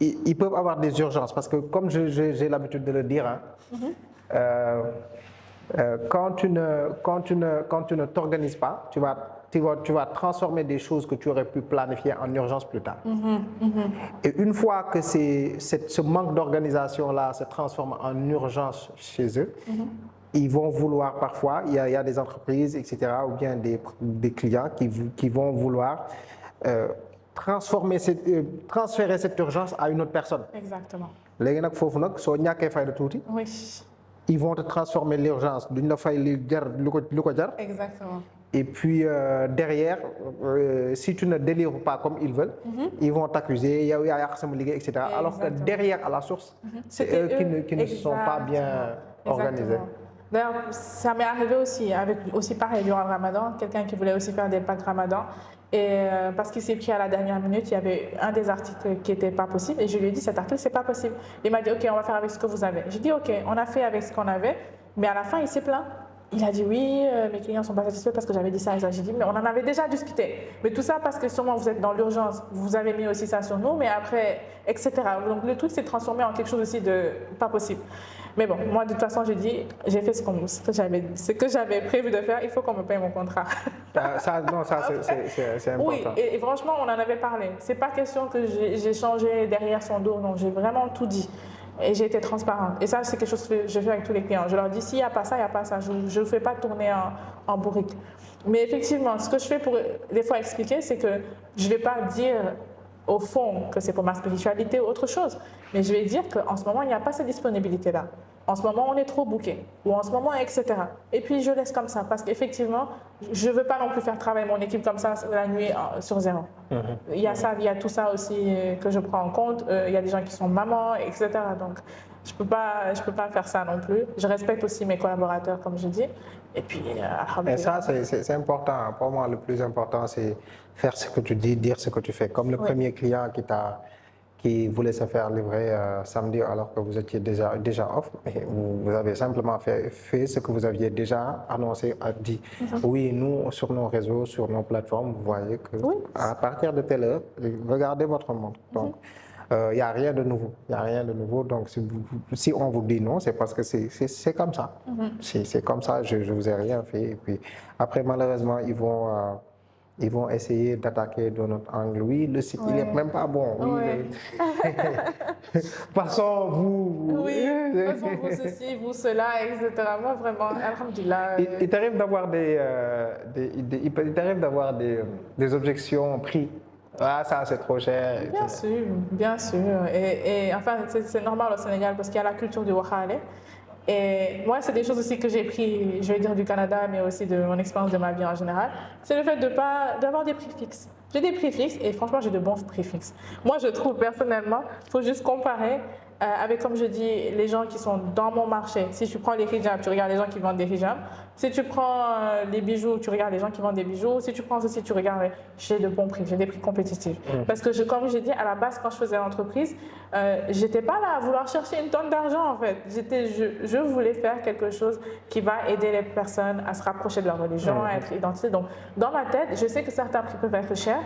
ils peuvent avoir des urgences parce que, comme j'ai l'habitude de le dire, quand tu ne t'organises pas, tu vas transformer des choses que tu aurais pu planifier en urgence plus tard. Et une fois que ce manque d'organisation-là se transforme en urgence chez eux, ils vont vouloir parfois, il y a des entreprises, etc., ou bien des clients qui vont vouloir transférer cette urgence à une autre personne. Exactement. Léegi nag foofu nag soo ñàkkee fayda tuuti. Oui. Ils vont te transformer l'urgence duñ la fay li jar lu ko jar. Exactement. Et puis derrière, si tu ne délivres pas comme ils veulent, ils vont t'accuser, yow yaa yàq sama liggéey, etc. Alors que derrière, à la source, c'est eux qui ne sont pas bien organisés. D'ailleurs, ça m'est arrivé aussi pareil durant le Ramadan, quelqu'un qui voulait aussi faire des packs Ramadan. Et parce qu'il s'est pris à la dernière minute, il y avait un des articles qui n'était pas possible. Et je lui ai dit, cet article, c'est pas possible. Il m'a dit, OK, on va faire avec ce que vous avez. J'ai dit, OK, on a fait avec ce qu'on avait. Mais à la fin, il s'est plaint. Il a dit, oui, mes clients ne sont pas satisfaits parce que j'avais dit ça et ça. J'ai dit, mais on en avait déjà discuté. Mais tout ça parce que sûrement vous êtes dans l'urgence. Vous avez mis aussi ça sur nous, mais après, etc. Donc le truc s'est transformé en quelque chose aussi de pas possible. Mais bon, moi de toute façon, j'ai fait ce que j'avais prévu de faire. Il faut qu'on me paye mon contrat. C'est important. Oui, et franchement, on en avait parlé. C'est pas question que j'ai changé derrière son dos. Non, j'ai vraiment tout dit. Et j'ai été transparente. Et ça, c'est quelque chose que je fais avec tous les clients. Je leur dis, s'il n'y a pas ça, il n'y a pas ça. Je ne fais pas tourner en bourrique. Mais effectivement, ce que je fais pour des fois expliquer, c'est que je ne vais pas dire au fond que c'est pour ma spiritualité ou autre chose. Mais je vais dire qu'en ce moment, il n'y a pas cette disponibilité-là. En ce moment, on est trop booké. Ou en ce moment, etc. Et puis, je laisse comme ça. Parce qu'effectivement, je ne veux pas non plus faire travailler mon équipe comme ça la nuit sur zéro. Il y a ça, il y a tout ça aussi que je prends en compte. Il y a des gens qui sont mamans, etc. Donc, je peux pas faire ça non plus. Je respecte aussi mes collaborateurs, comme je dis. Et puis, et ça, c'est important. Pour moi, le plus important, c'est faire ce que tu dis, dire ce que tu fais. Comme le premier client qui voulait se faire livrer samedi alors que vous étiez déjà off. Et vous avez simplement fait ce que vous aviez déjà annoncé, dit. Oui, nous, sur nos réseaux, sur nos plateformes, vous voyez que à partir de telle heure, regardez votre montre. Donc, il n'y a rien de nouveau. Il n'y a rien de nouveau. Donc, si on vous dit non, c'est parce que c'est comme ça. C'est comme ça, je ne vous ai rien fait. Et puis, après, malheureusement, ils vont essayer d'attaquer de notre angle. Oui, le site, il n'est même pas bon. Passons, vous. Oui, passons, vous ceci, vous cela, etc. Moi, vraiment, alhamdulillah. Il t'arrive d'avoir des objections prix. Ah, ça, c'est trop cher. Bien sûr, bien sûr. Et enfin, c'est normal au Sénégal parce qu'il y a la culture du wakhalé. Et moi, c'est des choses aussi que j'ai pris, je vais dire, du Canada, mais aussi de mon expérience de ma vie en général. C'est le fait d'avoir des prix fixes. J'ai des prix fixes et franchement, j'ai de bons prix fixes. Moi, je trouve personnellement, il faut juste comparer avec, comme je dis, les gens qui sont dans mon marché. Si tu prends les hijabs, tu regardes les gens qui vendent des hijabs. Si tu prends les bijoux, tu regardes les gens qui vendent des bijoux. Si tu prends ceci, tu regardes, j'ai de bons prix, j'ai des prix compétitifs. Parce que, comme j'ai dit, à la base, quand je faisais l'entreprise, j'étais pas là à vouloir chercher une tonne d'argent, en fait. Je voulais faire quelque chose qui va aider les personnes à se rapprocher de leur religion, à être identifiées. Donc, dans ma tête, je sais que certains prix peuvent être chers.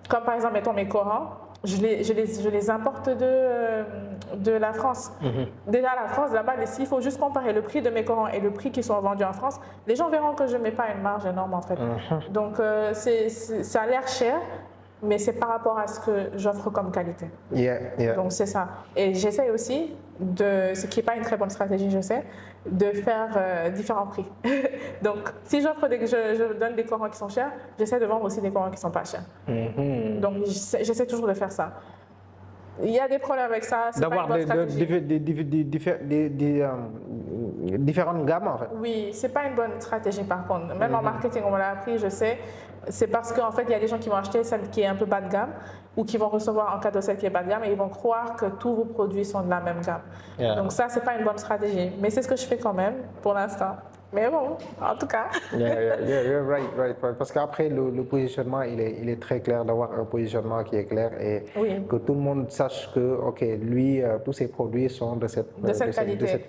Comme par exemple, mettons mes Corans. Je les importe de la France. Déjà, la France, là-bas, s'il faut juste comparer le prix de mes Corans et le prix qui sont vendus en France, les gens verront que je ne mets pas une marge énorme, en fait. Donc, ça a l'air cher, mais c'est par rapport à ce que j'offre comme qualité. Yeah. Donc c'est ça. Et j'essaye aussi, ce qui n'est pas une très bonne stratégie, je sais, de faire différents prix. Donc si je donne des corans qui sont chers, j'essaie de vendre aussi des corans qui ne sont pas chers. Donc j'essaie toujours de faire ça. Il y a des problèmes avec ça, c'est pas une bonne stratégie. Différentes gammes en fait. Oui, c'est pas une bonne stratégie par contre. Même en marketing, on me l'a appris, je sais. C'est parce qu'en fait, il y a des gens qui vont acheter celle qui est un peu bas de gamme ou qui vont recevoir en cadeau celle qui est bas de gamme et ils vont croire que tous vos produits sont de la même gamme. Donc ça, c'est pas une bonne stratégie. Mais c'est ce que je fais quand même pour l'instant. Mais bon, en tout cas. Right. Parce qu'après, le positionnement, il est très clair d'avoir un positionnement qui est clair et que tout le monde sache que, OK, lui, tous ses produits sont de cette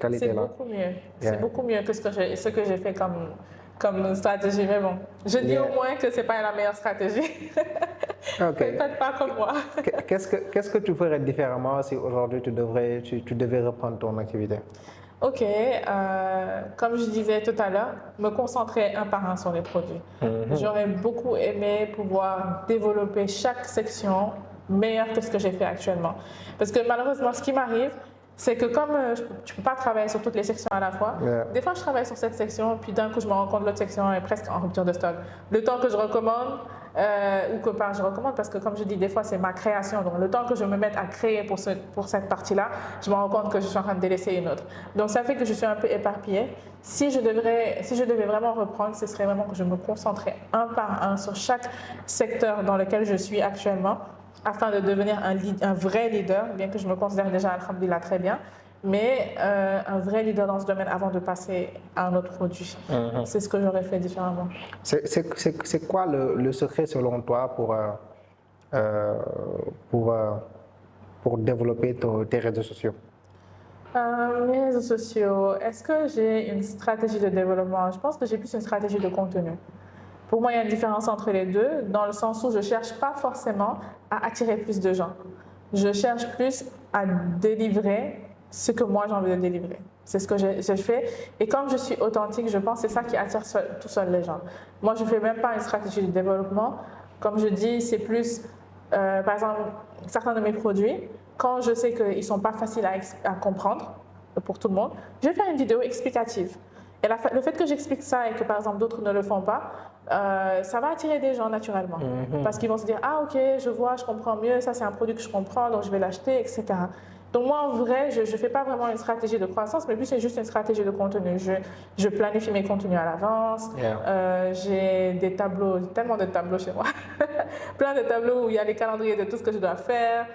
qualité-là. C'est beaucoup mieux. C'est beaucoup mieux que ce que j'ai fait comme stratégie. Mais bon, je dis au moins que ce n'est pas la meilleure stratégie. Okay. Faites pas comme moi. Qu'est-ce que tu ferais différemment si aujourd'hui tu devais reprendre ton activité? Ok, comme je disais tout à l'heure, me concentrer un par un sur les produits. J'aurais beaucoup aimé pouvoir développer chaque section meilleure que ce que j'ai fait actuellement. Parce que malheureusement, ce qui m'arrive, c'est que comme je ne peux pas travailler sur toutes les sections à la fois, des fois je travaille sur cette section, puis d'un coup je me rends compte que l'autre section est presque en rupture de stock. Le temps que je recommande, je recommande parce que comme je dis, des fois c'est ma création. Donc le temps que je me mette à créer pour cette partie-là, je me rends compte que je suis en train de délaisser une autre. Donc ça fait que je suis un peu éparpillée. Si je devais vraiment reprendre, ce serait vraiment que je me concentrais un par un sur chaque secteur dans lequel je suis actuellement, afin de devenir un vrai leader, bien que je me considère déjà, alhamdoulilah, très bien, mais un vrai leader dans ce domaine avant de passer à un autre produit. C'est ce que j'aurais fait différemment. C'est quoi le secret selon toi pour développer tes réseaux sociaux? Mes réseaux sociaux, est-ce que j'ai une stratégie de développement? Je pense que j'ai plus une stratégie de contenu. Pour moi, il y a une différence entre les deux, dans le sens où je ne cherche pas forcément à attirer plus de gens. Je cherche plus à délivrer ce que moi j'ai envie de délivrer. C'est ce que je fais. Et comme je suis authentique, je pense que c'est ça qui attire tout seul les gens. Moi, je ne fais même pas une stratégie de développement. Comme je dis, c'est plus, par exemple, certains de mes produits, quand je sais qu'ils ne sont pas faciles à comprendre pour tout le monde, je vais faire une vidéo explicative. Et le fait que j'explique ça et que par exemple d'autres ne le font pas, ça va attirer des gens naturellement. Parce qu'ils vont se dire, ah ok, je vois, je comprends mieux, ça c'est un produit que je comprends, donc je vais l'acheter, etc. Donc moi en vrai, je ne fais pas vraiment une stratégie de croissance, mais plus c'est juste une stratégie de contenu. Je planifie mes contenus à l'avance, j'ai des tableaux, tellement de tableaux chez moi, plein de tableaux où il y a les calendriers de tout ce que je dois faire,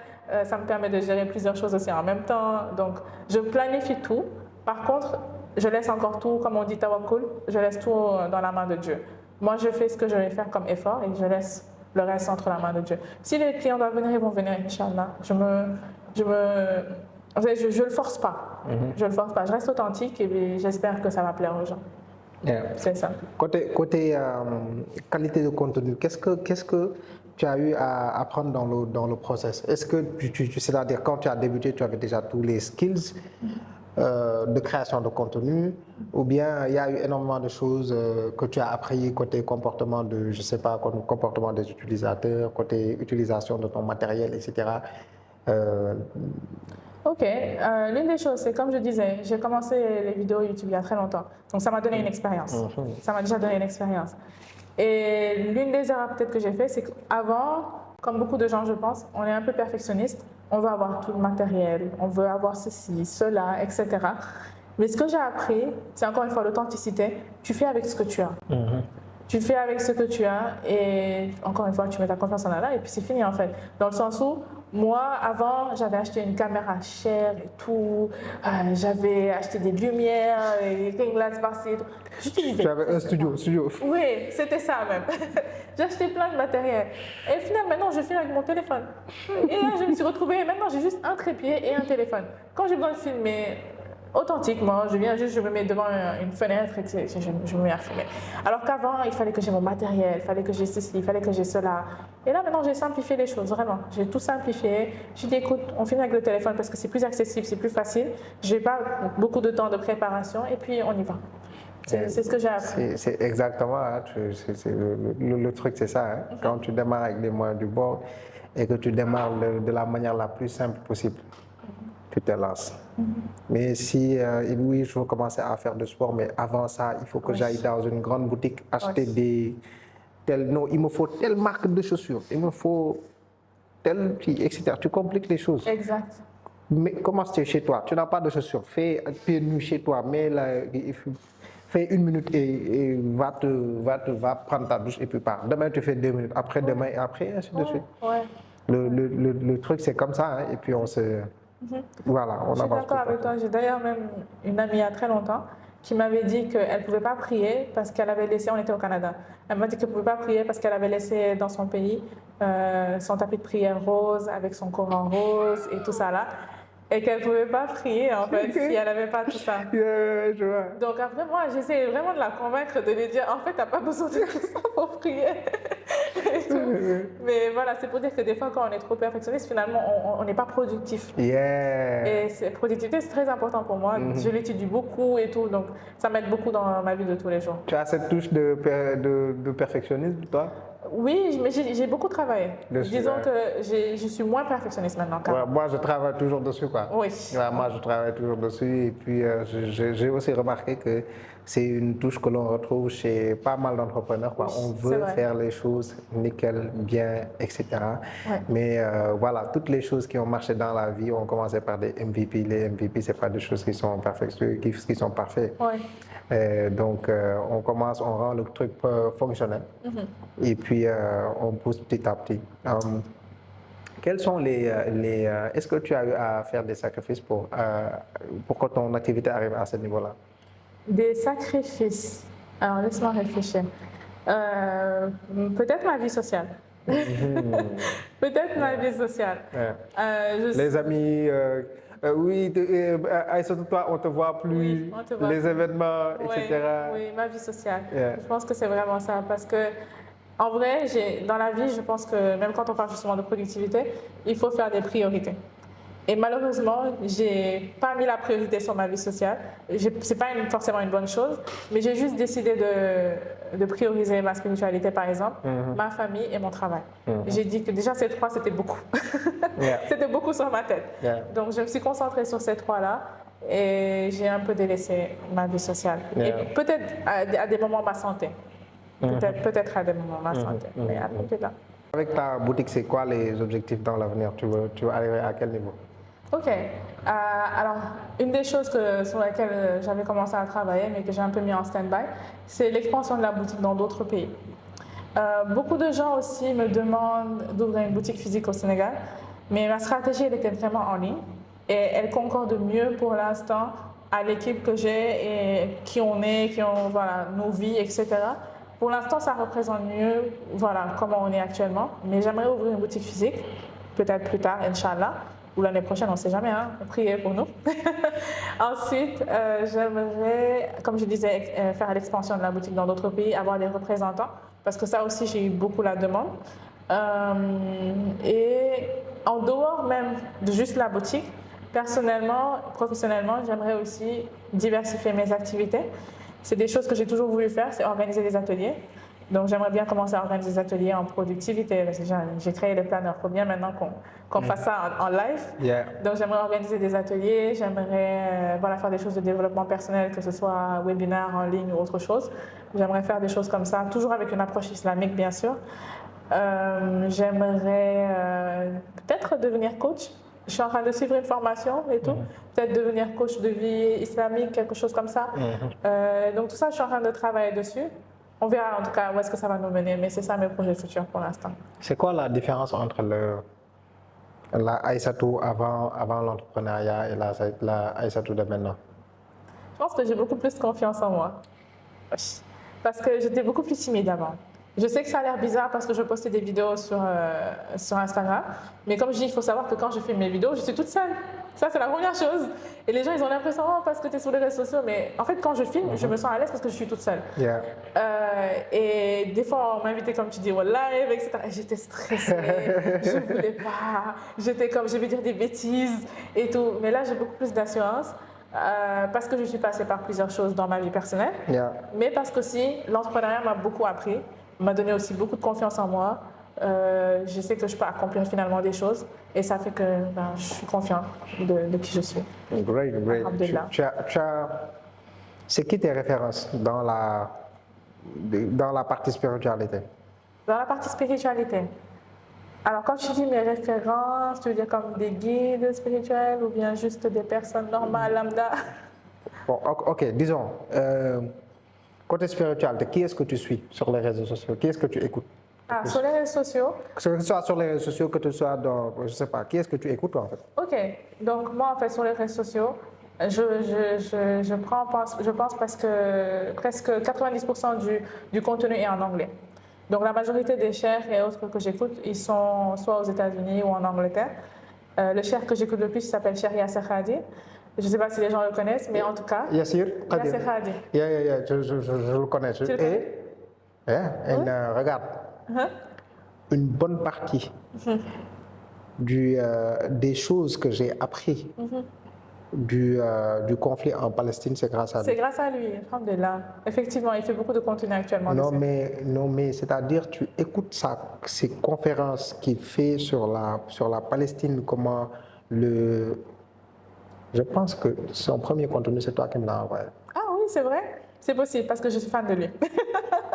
ça me permet de gérer plusieurs choses aussi en même temps, donc je planifie tout. Par contre, je laisse encore tout, comme on dit tawakkul, je laisse tout dans la main de Dieu. Moi, je fais ce que je vais faire comme effort et je laisse le reste entre la main de Dieu. Si les clients doivent venir, ils vont venir, Inch'Allah. Je le force pas. Je le force pas. Je reste authentique et j'espère que ça va plaire aux gens. C'est ça. Côté qualité de contenu, qu'est-ce que tu as eu à apprendre dans le process? Est-ce que c'est-à-dire quand tu as débuté, tu avais déjà tous les skills de création de contenu, ou bien il y a eu énormément de choses que tu as appris côté comportement comportement des utilisateurs, côté utilisation de ton matériel, etc. Ok, l'une des choses, c'est comme je disais, j'ai commencé les vidéos YouTube il y a très longtemps, donc ça m'a donné une expérience. Ça m'a déjà donné une expérience. Et l'une des erreurs peut-être que j'ai fait, c'est qu'avant, comme beaucoup de gens je pense, on est un peu perfectionniste. On veut avoir tout le matériel, on veut avoir ceci, cela, etc. Mais ce que j'ai appris, c'est encore une fois l'authenticité. Tu fais avec ce que tu as. Tu fais avec ce que tu as et encore une fois, tu mets ta confiance en Allah et puis c'est fini en fait. Dans le sens où, moi, avant, j'avais acheté une caméra chère et tout. J'avais acheté des lumières, des ring lights par-ci. J'utilisais. Tu avais un studio. Oui, c'était ça même. J'ai acheté plein de matériel. Et au final, maintenant, je filme avec mon téléphone. Et là, je me suis retrouvée, maintenant, j'ai juste un trépied et un téléphone. Quand j'ai besoin de filmer authentiquement, je me mets devant une fenêtre et je me mets à filmer. Alors qu'avant, il fallait que j'ai mon matériel, il fallait que j'ai ceci, il fallait que j'ai cela. Et là, maintenant, j'ai simplifié les choses, vraiment. J'ai tout simplifié. J'ai dit, écoute, on filme avec le téléphone parce que c'est plus accessible, c'est plus facile. Je n'ai pas beaucoup de temps de préparation et puis on y va. C'est ce que j'ai appris. C'est exactement, hein, le truc, c'est ça. Hein. Quand tu démarres avec les moyens du bord et que tu démarres de la manière la plus simple possible, tu te lances. Mais si, oui, je veux commencer à faire du sport, mais avant ça, il faut que j'aille dans une grande boutique acheter non, il me faut telle marque de chaussures, il me faut tel prix, etc. Tu compliques les choses. Exact. Mais commence chez toi, tu n'as pas de chaussures, fais pieds nus chez toi, mais là, fais 1 minute et va prendre ta douche et puis pars. Demain, tu fais 2 minutes, après demain et après, ainsi de suite. Ouais. Le truc, c'est comme ça, hein, et puis on se... Voilà, on avance. Je suis d'accord avec toi. J'ai d'ailleurs même une amie il y a très longtemps qui m'avait dit qu'elle ne pouvait pas prier parce qu'elle avait laissé, on était au Canada, elle m'a dit qu'elle ne pouvait pas prier parce qu'elle avait laissé dans son pays son tapis de prière rose avec son Coran rose et tout ça là. Et qu'elle ne pouvait pas prier en fait si elle n'avait pas tout ça. Je vois. Donc après moi j'essayais vraiment de la convaincre de lui dire en fait tu n'as pas besoin de tout ça pour prier. Mais voilà, c'est pour dire que des fois quand on est trop perfectionniste finalement on n'est pas productif. Et productivité c'est très important pour moi. Je l'étudie beaucoup et tout donc ça m'aide beaucoup dans ma vie de tous les jours. Tu as cette touche de perfectionnisme toi? Oui, mais j'ai beaucoup travaillé. Disons que je suis moins perfectionniste maintenant. Ouais, moi, je travaille toujours dessus, quoi. Oui. Ouais, moi, je travaille toujours dessus. Et puis, j'ai aussi remarqué que c'est une touche que l'on retrouve chez pas mal d'entrepreneurs, quoi. On veut faire les choses nickel, bien, etc. Ouais. Mais voilà, toutes les choses qui ont marché dans la vie ont commencé par des MVP. Les MVP, c'est pas des choses qui sont parfaites, Ouais. Donc, on rend le truc fonctionnel. Et puis, on pousse petit à petit. Quels sont est-ce que tu as eu à faire des sacrifices pour que ton activité arrive à ce niveau-là? Des sacrifices. Alors, laisse-moi réfléchir. Peut-être ma vie sociale. Peut-être ma vie sociale. Les amis... oui, surtout toi, on te voit plus, oui, on te voit les événements, etc. Oui, ma vie sociale. Je pense que c'est vraiment ça parce que, en vrai, dans la vie, je pense que même quand on parle justement de productivité, il faut faire des priorités. Et malheureusement, j'ai pas mis la priorité sur ma vie sociale. C'est pas forcément une bonne chose, mais j'ai juste décidé de prioriser ma spiritualité, par exemple, ma famille et mon travail. J'ai dit que déjà ces 3, c'était beaucoup. C'était beaucoup sur ma tête. Donc je me suis concentrée sur ces 3-là et j'ai un peu délaissé ma vie sociale. Et peut-être à des moments ma santé. Peut-être à des moments ma santé. Mais après là. Avec ta boutique, c'est quoi les objectifs dans l'avenir? Tu veux arriver à quel niveau? Ok. Alors, une des choses sur lesquelles j'avais commencé à travailler, mais que j'ai un peu mis en stand-by, c'est l'expansion de la boutique dans d'autres pays. Beaucoup de gens aussi me demandent d'ouvrir une boutique physique au Sénégal, mais ma stratégie, elle était vraiment en ligne et elle concorde mieux pour l'instant à l'équipe que j'ai et qui on est, nos vies, etc. Pour l'instant, ça représente mieux comment on est actuellement, mais j'aimerais ouvrir une boutique physique, peut-être plus tard, Inch'Allah. Ou l'année prochaine, on ne sait jamais, hein, priez pour nous. Ensuite, j'aimerais, comme je disais, faire l'expansion de la boutique dans d'autres pays, avoir des représentants, parce que ça aussi, j'ai eu beaucoup la demande. Et en dehors même de juste la boutique, personnellement, professionnellement, j'aimerais aussi diversifier mes activités. C'est des choses que j'ai toujours voulu faire, c'est organiser des ateliers. Donc, j'aimerais bien commencer à organiser des ateliers en productivité. J'ai créé les planeurs. Il faut bien maintenant qu'on fasse ça en live. Donc, j'aimerais organiser des ateliers. J'aimerais faire des choses de développement personnel, que ce soit webinaire en ligne ou autre chose. J'aimerais faire des choses comme ça, toujours avec une approche islamique, bien sûr. J'aimerais peut-être devenir coach. Je suis en train de suivre une formation et tout. Peut-être devenir coach de vie islamique, quelque chose comme ça. Donc, tout ça, je suis en train de travailler dessus. On verra en tout cas où est-ce que ça va nous mener, mais c'est ça mes projets futurs pour l'instant. C'est quoi la différence entre la Aïssatou avant l'entrepreneuriat et la Aïssatou de maintenant? Je pense que j'ai beaucoup plus confiance en moi. Parce que j'étais beaucoup plus timide avant. Je sais que ça a l'air bizarre parce que je postais des vidéos sur Instagram, mais comme je dis, il faut savoir que quand je filme mes vidéos, je suis toute seule. Ça, c'est la première chose. Et les gens, ils ont l'impression, parce que tu es sur les réseaux sociaux, mais en fait, quand je filme, je me sens à l'aise parce que je suis toute seule. Et des fois, on m'invitait, comme tu dis, au live, etc. Et j'étais stressée, je ne voulais pas. J'étais comme, je vais dire des bêtises et tout. Mais là, j'ai beaucoup plus d'assurance. parce que je suis passée par plusieurs choses dans ma vie personnelle, mais parce que aussi l'entrepreneuriat m'a beaucoup appris, m'a donné aussi beaucoup de confiance en moi. Je sais que je peux accomplir finalement des choses et ça fait que je suis confiante de qui je suis. Great. C'est qui tes références dans la partie spiritualité? Dans la partie spiritualité. Alors, quand tu dis mes références, tu veux dire comme des guides spirituels ou bien juste des personnes normales, lambda? Bon, ok, disons, côté spiritualité, qui est-ce que tu suis sur les réseaux sociaux? Qui est-ce que tu écoutes? Sur les réseaux sociaux? Que ce soit sur les réseaux sociaux, que ce soit dans, je ne sais pas, qui est-ce que tu écoutes en fait? Ok, donc moi en fait sur les réseaux sociaux, je pense parce que presque 90% du contenu est en anglais. Donc la majorité des chers et autres que j'écoute, ils sont soit aux États-Unis ou en Angleterre. Le cher que j'écoute le plus s'appelle Cher Yasser Khadi. Je ne sais pas si les gens le connaissent, mais en tout cas. Yasser Khadi. Je le connais. Regarde, une bonne partie des choses que j'ai appris du conflit en Palestine, c'est grâce à lui. C'est grâce à lui, alhamdoulilah. Effectivement, il fait beaucoup de contenu actuellement. Non, mais c'est-à-dire, tu écoutes ces conférences qu'il fait sur la Palestine, comment je pense que son premier contenu, c'est toi qui me l'as envoyé. Ah oui, c'est vrai. C'est possible parce que je suis fan de lui.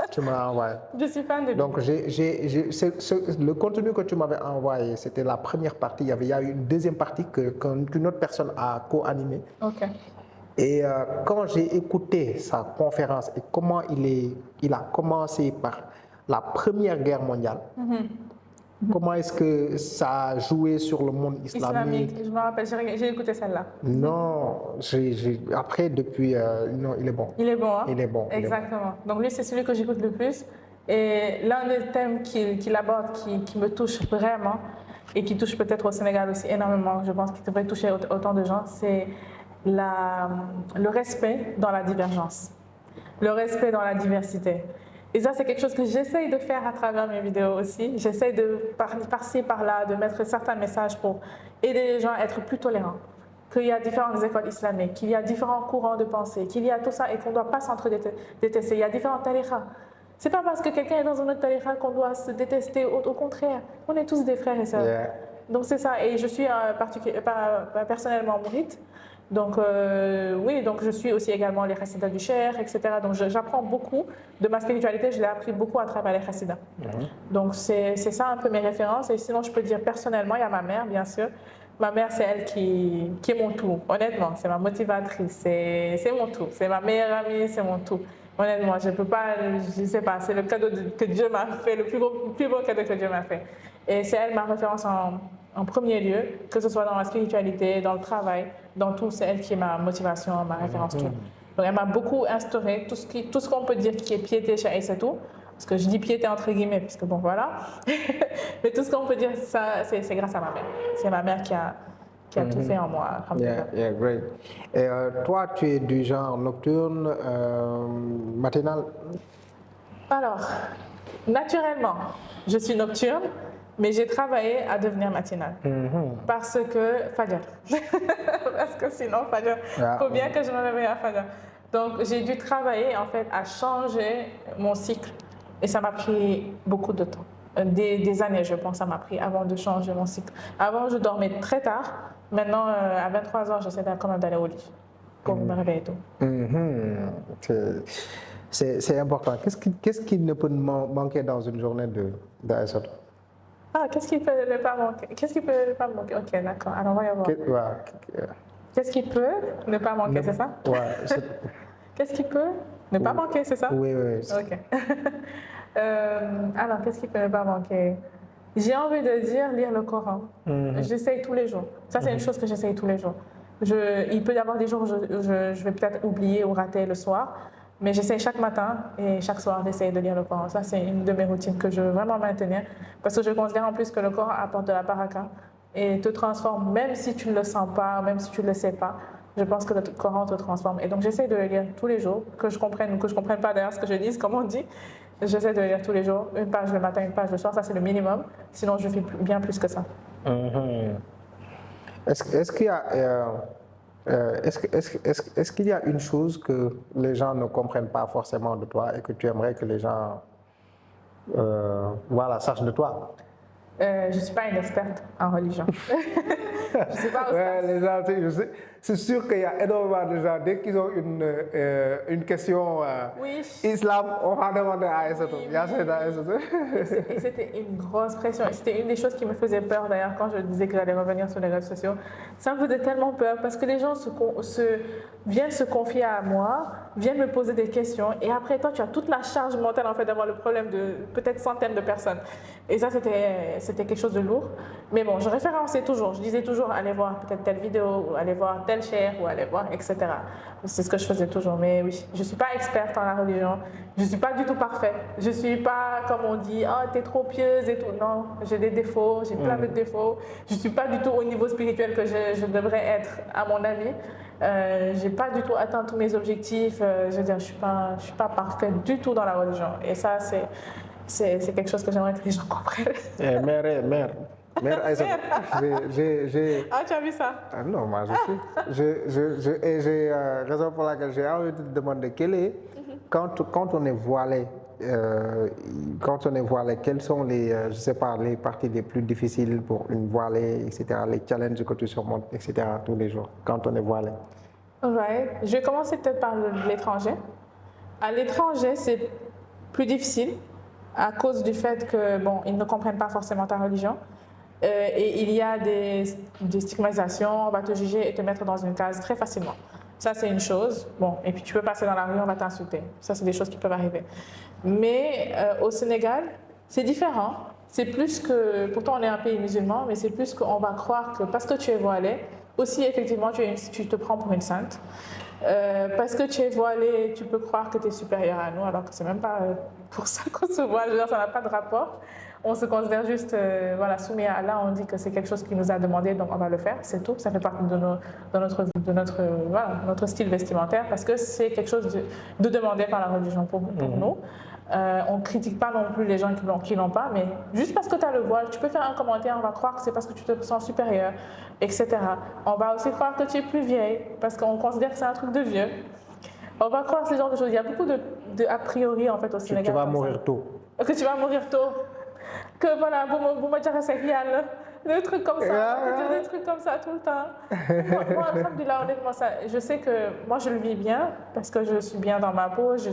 Tu me l'as envoyé. Je suis fan de lui. Donc, le contenu que tu m'avais envoyé, c'était la première partie. Il y a eu une deuxième partie qu'une autre personne a co-animée. Ok. Et quand j'ai écouté sa conférence et comment il a commencé par la Première Guerre mondiale, comment est-ce que ça a joué sur le monde islamique? Je me rappelle, j'ai écouté celle-là. Non, après, depuis, non, il est bon. Il est bon, hein? Il est bon. Exactement. Donc lui, c'est celui que j'écoute le plus. Et l'un des thèmes qu'il aborde, qui me touche vraiment, et qui touche peut-être au Sénégal aussi énormément, je pense qu'il devrait toucher autant de gens, c'est le respect dans la divergence, le respect dans la diversité. Et ça, c'est quelque chose que j'essaye de faire à travers mes vidéos aussi. J'essaye de, par-ci, par-là, de mettre certains messages pour aider les gens à être plus tolérants. Qu'il y a différentes écoles islamiques, qu'il y a différents courants de pensée, qu'il y a tout ça et qu'on ne doit pas s'entre-détester. Il y a différentes tariqas. Ce n'est pas parce que quelqu'un est dans une autre tariqa qu'on doit se détester. Au contraire, on est tous des frères et sœurs. Yeah. Donc c'est ça. Et je suis personnellement mourite. Donc oui, donc je suis aussi également les chassidas du Cher, etc. Donc j'apprends beaucoup de ma spiritualité, je l'ai appris beaucoup à travers les chassidas. Donc c'est ça un peu mes références. Et sinon je peux dire personnellement, il y a ma mère bien sûr. Ma mère, c'est elle qui est mon tout, honnêtement. C'est ma motivatrice, c'est mon tout. C'est ma meilleure amie, c'est mon tout. Honnêtement, je peux pas, je sais pas, c'est le cadeau que Dieu m'a fait, le plus beau cadeau que Dieu m'a fait. Et c'est elle ma référence en premier lieu, que ce soit dans la spiritualité, dans le travail, dans tout, c'est elle qui est ma motivation, ma référence, tout. Donc elle m'a beaucoup instauré tout ce qu'on peut dire qui est piété chez Aïssatou, parce que je dis piété entre guillemets, puisque bon voilà, mais tout ce qu'on peut dire, ça, c'est grâce à ma mère. C'est ma mère qui a tout fait en moi. Yeah, great. Et toi, tu es du genre nocturne, matinal? Alors, naturellement, je suis nocturne, mais j'ai travaillé à devenir matinale. Parce que Fajr. Parce que sinon, Fajr, il faut bien que je me réveille à Fajr. Donc, j'ai dû travailler en fait à changer mon cycle. Et ça m'a pris beaucoup de temps. Des années, je pense, ça m'a pris avant de changer mon cycle. Avant, je dormais très tard. Maintenant, à 23 ans, j'essaie quand même d'aller au lit pour me réveiller tôt. C'est important. Qu'est-ce qui ne peut manquer dans une journée d'Aïssatou? Qu'est-ce qui peut ne pas manquer? Qu'est-ce qui peut ne pas manquer? Ok, d'accord. Alors, on va y voir. Qu'est-ce qui peut ne pas manquer, c'est ça? Ouais. Qu'est-ce qui peut ne pas manquer, c'est ça? Oui. Ok. Alors, qu'est-ce qui peut ne pas manquer? J'ai envie de dire lire le Coran. J'essaye tous les jours. Ça, c'est une chose que j'essaye tous les jours. Il peut y avoir des jours où je vais peut-être oublier ou rater le soir, mais j'essaye chaque matin et chaque soir d'essayer de lire le Coran. Ça, c'est une de mes routines que je veux vraiment maintenir parce que je considère en plus que le Coran apporte de la baraka et te transforme, même si tu ne le sens pas, même si tu ne le sais pas. Je pense que le Coran te transforme. Et donc, j'essaie de le lire tous les jours, que je comprenne ou que je ne comprenne pas d'ailleurs ce que je dis, comme on dit. J'essaie de le lire tous les jours, une page le matin, une page le soir, ça c'est le minimum. Sinon, je fais bien plus que ça. Est-ce qu'il y a Est-ce qu'il y a une chose que les gens ne comprennent pas forcément de toi et que tu aimerais que les gens voilà, sachent de toi? Je ne suis pas une experte en religion. Je ne suis pas au Ouais, stade. les gens, c'est sûr qu'il y a énormément de gens, dès qu'ils ont une question Oui. islam, on va demander à Aïssatou. Oui, Il y a ça dans Aïssatou. Et c'était une grosse pression. Et c'était une des choses qui me faisait peur d'ailleurs quand je disais que j'allais revenir sur les réseaux sociaux. Ça me faisait tellement peur parce que les gens viennent se confier à moi, viennent me poser des questions et après toi tu as toute la charge mentale en fait d'avoir le problème de peut-être centaines de personnes. Et ça c'était quelque chose de lourd. Mais bon, je référençais toujours. Je disais toujours allez voir peut-être telle vidéo ou allez voir telle chaire ou allez voir etc. C'est ce que je faisais toujours. Mais oui, je ne suis pas experte en la religion. Je ne suis pas du tout parfaite. Je ne suis pas, comme on dit, oh, t'es trop pieuse et tout. Non, j'ai des défauts, j'ai plein de défauts. Je ne suis pas du tout au niveau spirituel que je devrais être, à mon avis. Je n'ai pas du tout atteint tous mes objectifs. Je veux dire, je ne suis pas parfaite du tout dans la religion. Et ça, c'est quelque chose que j'aimerais que les gens comprennent. Mère Aïssatou, Ah, tu as vu ça? Ah non, moi j'ai raison pour laquelle j'ai envie de te demander quand on est voilé, quelles sont je sais pas, les parties les plus difficiles pour une voilée, etc., les challenges que tu surmontes, etc., tous les jours, quand on est voilé? Right. Je vais commencer peut-être par l'étranger. À l'étranger, c'est plus difficile à cause du fait que, bon, ils ne comprennent pas forcément ta religion. Et il y a des stigmatisations, on va te juger et te mettre dans une case très facilement. Ça, c'est une chose. Bon, et puis tu peux passer dans la rue, on va t'insulter. Ça, c'est des choses qui peuvent arriver. Mais au Sénégal, c'est différent. C'est plus que, pourtant on est un pays musulman, mais c'est plus qu'on va croire que parce que tu es voilé, aussi effectivement tu te prends pour une sainte. Parce que tu es voilé, tu peux croire que tu es supérieur à nous, alors que c'est même pas pour ça qu'on se voile. Ça n'a pas de rapport. On se considère juste voilà, soumis à Allah, on dit que c'est quelque chose qu'il nous a demandé, donc on va le faire, c'est tout. Ça fait partie de notre style vestimentaire parce que c'est quelque chose de demandé par la religion pour nous. On ne critique pas non plus les gens qui l'ont pas, mais juste parce que tu as le voile, tu peux faire un commentaire, on va croire que c'est parce que tu te sens supérieur, etc. On va aussi croire que tu es plus vieille parce qu'on considère que c'est un truc de vieux. On va croire ce genre de choses. Il y a beaucoup de a priori en fait au Sénégal. Tu vas mourir tôt. Que tu vas mourir tôt. Que voilà, vous me direz c'est réel. Des trucs comme ça, des trucs comme ça tout le temps. Moi, alhamdoulilah, honnêtement, je sais que moi je le vis bien parce que je suis bien dans ma peau, je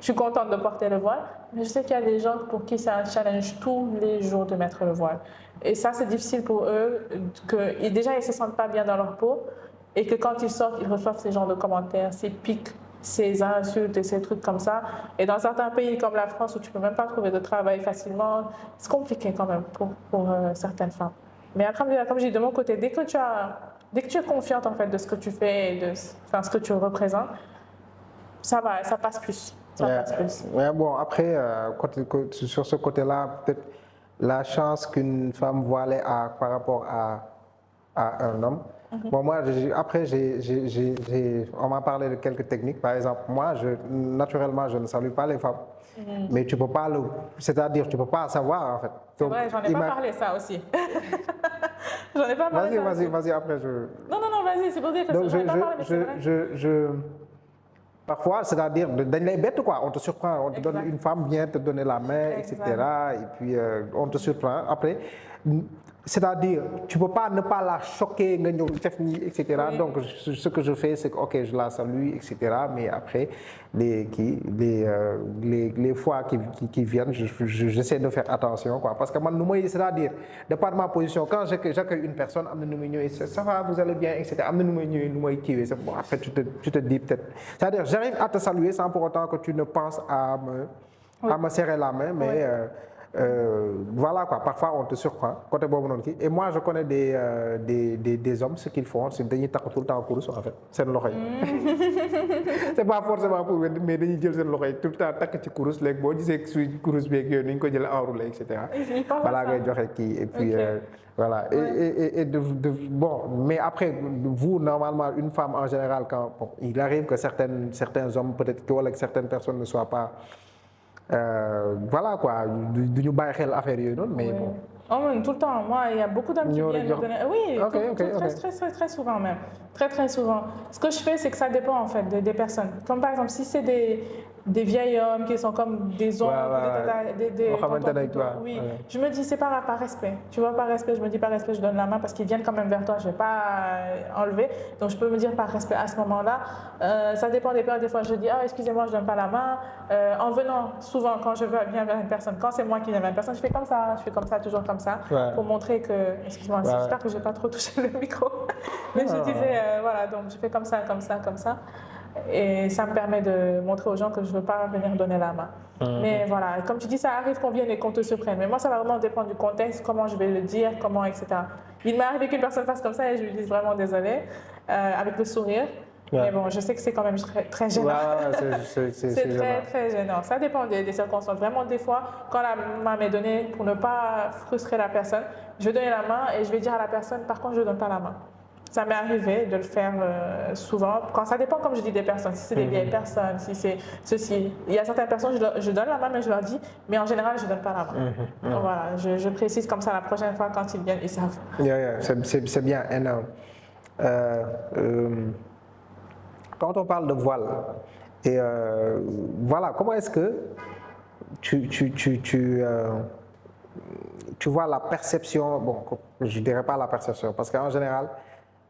suis contente de porter le voile, mais je sais qu'il y a des gens pour qui c'est un challenge tous les jours de mettre le voile. Et ça, c'est difficile pour eux, déjà ils ne se sentent pas bien dans leur peau et que quand ils sortent, ils reçoivent ces genres de commentaires, ces pics, ces insultes et ces trucs comme ça. Et dans certains pays comme la France où tu ne peux même pas trouver de travail facilement, c'est compliqué quand même pour certaines femmes. Mais comme je dis de mon côté, dès que tu es confiante en fait de ce que tu fais et de ce que tu représentes, ça passe plus. Passe plus. Mais bon, après, sur ce côté-là, peut-être la chance qu'une femme voilée a par rapport à un homme. Bon, moi, après, on m'a parlé de quelques techniques. Par exemple, moi, naturellement, je ne salue pas les femmes. Mais tu peux pas c'est-à-dire, tu peux pas savoir, en fait. C'est vrai, j'en ai pas parlé ça aussi. J'en ai pas parlé. Vas-y, après, Non, vas-y, c'est pour dire que j'en ai pas parlé, mais c'est vrai. Parfois, c'est-à-dire, dañ lay bett quoi, on te surprend, on te donne une femme vient te donner la main, etc. Et puis, on te surprend. Après, c'est-à-dire, tu ne peux pas ne pas la choquer, etc. Oui. Donc, ce que je fais, c'est que, ok, je la salue, etc. Mais après, les fois qui viennent, j'essaie de faire attention, quoi. Parce que moi, c'est-à-dire, de par ma position, quand j'accueille une personne, ça va, vous allez bien, etc. Après, tu te dis peut-être. C'est-à-dire, j'arrive à te saluer sans pour autant que tu ne penses à me serrer la main, mais. Oui. Voilà quoi, parfois on te surprend côté boobu noonu et moi je connais des hommes, ce qu'ils font c'est dañuy takk tout le temps kurus en fait seen loxo yi c'est pas forcément pour mais dañuy jël seen loxo yi tout le temps takk ci kurus léegi boo gisee suy kurus beeg yooyu ni ñu ko jël enroulé et cetera balaa ngay joxe kii et puis voilà et bon mais après vous normalement une femme en général quand bon, il arrive que certains hommes peut-être que certaines personnes ne soient pas voilà quoi du ñu bàyyi xel affaire yooyu noonu mais bon Oh, tout le temps. Moi, il y a beaucoup d'hommes qui viennent me donner. Oui, très souvent même. Très souvent. Ce que je fais, c'est que ça dépend en fait des personnes. Comme par exemple, si c'est des vieils hommes qui sont comme des oncles, des oui, je me dis c'est par respect. Tu vois, par respect, je me dis par respect, je donne la main parce qu'ils viennent quand même vers toi, je ne vais pas enlever. Donc je peux me dire par respect à ce moment-là. Ça dépend des périodes. Des fois, je dis ah excusez-moi, je ne donne pas la main. En venant, souvent quand je viens vers une personne, quand c'est moi qui viens vers une personne, je fais comme ça, toujours comme ça, pour montrer que, excuse-moi, j'espère que je n'ai pas trop touché le micro, mais je disais, voilà, donc je fais comme ça, et ça me permet de montrer aux gens que je ne veux pas venir donner la main. Mais voilà, comme tu dis, ça arrive qu'on vienne et qu'on te surprenne, mais moi ça va vraiment dépendre du contexte, comment je vais le dire, comment, etc. Il m'est arrivé qu'une personne fasse comme ça et je lui dis vraiment désolé, avec le sourire. Mais bon, je sais que c'est quand même très gênant. C'est très gênant. Ça dépend des circonstances. Vraiment, des fois, quand la main m'est donnée, pour ne pas frustrer la personne, je vais donner la main et je vais dire à la personne, par contre, je ne donne pas la main. Ça m'est arrivé de le faire souvent. Quand ça dépend, comme je dis, des personnes. Si c'est des vieilles personnes, si c'est ceci. Il y a certaines personnes, je donne la main, mais je leur dis, mais en général, je ne donne pas la main. Donc voilà, je précise comme ça la prochaine fois quand ils viennent, ils savent. C'est bien. Quand on parle de voile, et voilà, comment est-ce que tu vois la perception, bon, je ne dirais pas la perception, parce qu'en général,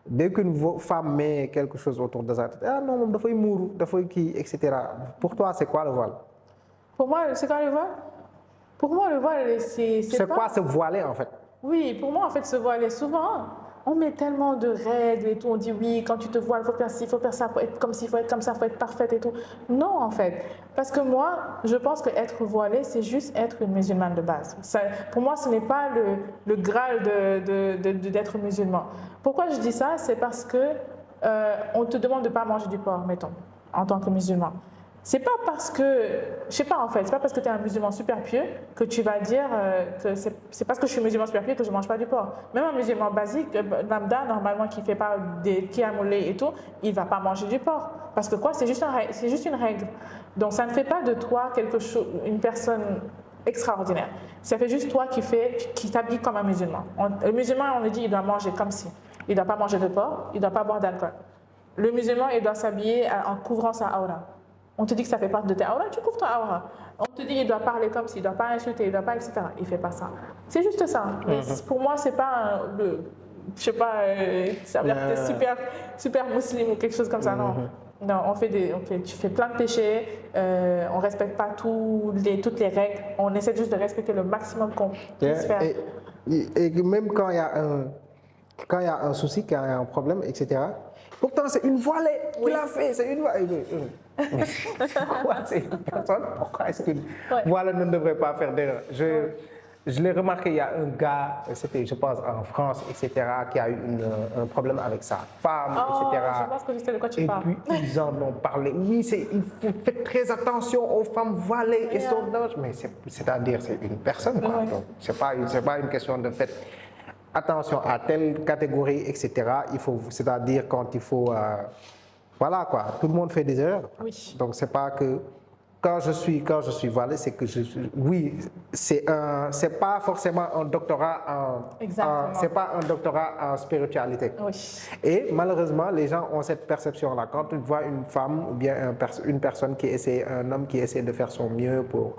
dès qu'une femme met quelque chose autour de sa tête, ah non, il faut mourir, il faut qui, etc. Pour toi, c'est quoi le voile? Pour moi, c'est quoi le voile? Pour moi, le voile, c'est quoi se voiler en fait? Oui, pour moi, en fait, se voiler, souvent, on met tellement de règles et tout, on dit oui, quand tu te voiles, il faut faire ci, il faut faire ça, il faut être comme ci, il faut être comme ça, il faut être parfaite et tout. Non, en fait, parce que moi, je pense qu'être voilée, c'est juste être une musulmane de base. Ça, pour moi, ce n'est pas le graal d'être musulman. Pourquoi je dis ça? C'est parce que on te demande de ne pas manger du porc, mettons, en tant que musulman. C'est pas parce que, je sais pas en fait, c'est pas parce que tu es un musulman super pieux que tu vas dire que c'est parce que je suis musulman super pieux que je mange pas du porc. Même un musulman basique, lambda, normalement qui fait pas des kiamoulés et tout, il va pas manger du porc. Parce que quoi, c'est juste une règle. Donc ça ne fait pas de toi une personne extraordinaire. Ça fait juste toi qui t'habille comme un musulman. Le musulman, on le dit, il doit manger comme si. Il doit pas manger de porc, il doit pas boire d'alcool. Le musulman, il doit s'habiller en couvrant sa aura. On te dit que ça fait partie de ta aura, tu couvres ta aura. On te dit qu'il doit parler comme s'il ne doit pas insulter, il ne doit pas, etc. Il ne fait pas ça. C'est juste ça. Mais pour moi, ce n'est pas je sais pas, ça veut dire que tu es super musulman ou quelque chose comme ça, non. Non, tu fais plein de péchés, on ne respecte pas toutes les règles, on essaie juste de respecter le maximum qu'on puisse faire. Et même quand il y a un souci, quand il y a un problème, etc., pourtant, c'est une voilée qui l'a fait, c'est une voilée. Pourquoi c'est une personne? Pourquoi est-ce qu'une voilée ne devrait pas faire d'erreur? Je l'ai remarqué, il y a un gars, c'était, je pense, en France, etc., qui a eu un problème avec sa femme, etc. Je pense que je sais de quoi tu parles. Et puis, ils en ont parlé. Oui, il faut faire très attention aux femmes voilées et son danger. Mais c'est-à-dire, c'est une personne, quoi. Donc, c'est pas une question de fait. Attention à telle catégorie, etc. C'est-à-dire quand il faut, voilà quoi, tout le monde fait des erreurs. Oui. Donc c'est pas que quand je suis voilé, c'est que c'est pas forcément un doctorat c'est pas un doctorat en spiritualité. Oui. Et malheureusement, les gens ont cette perception-là. Quand tu vois une femme ou bien une personne un homme qui essaie de faire son mieux pour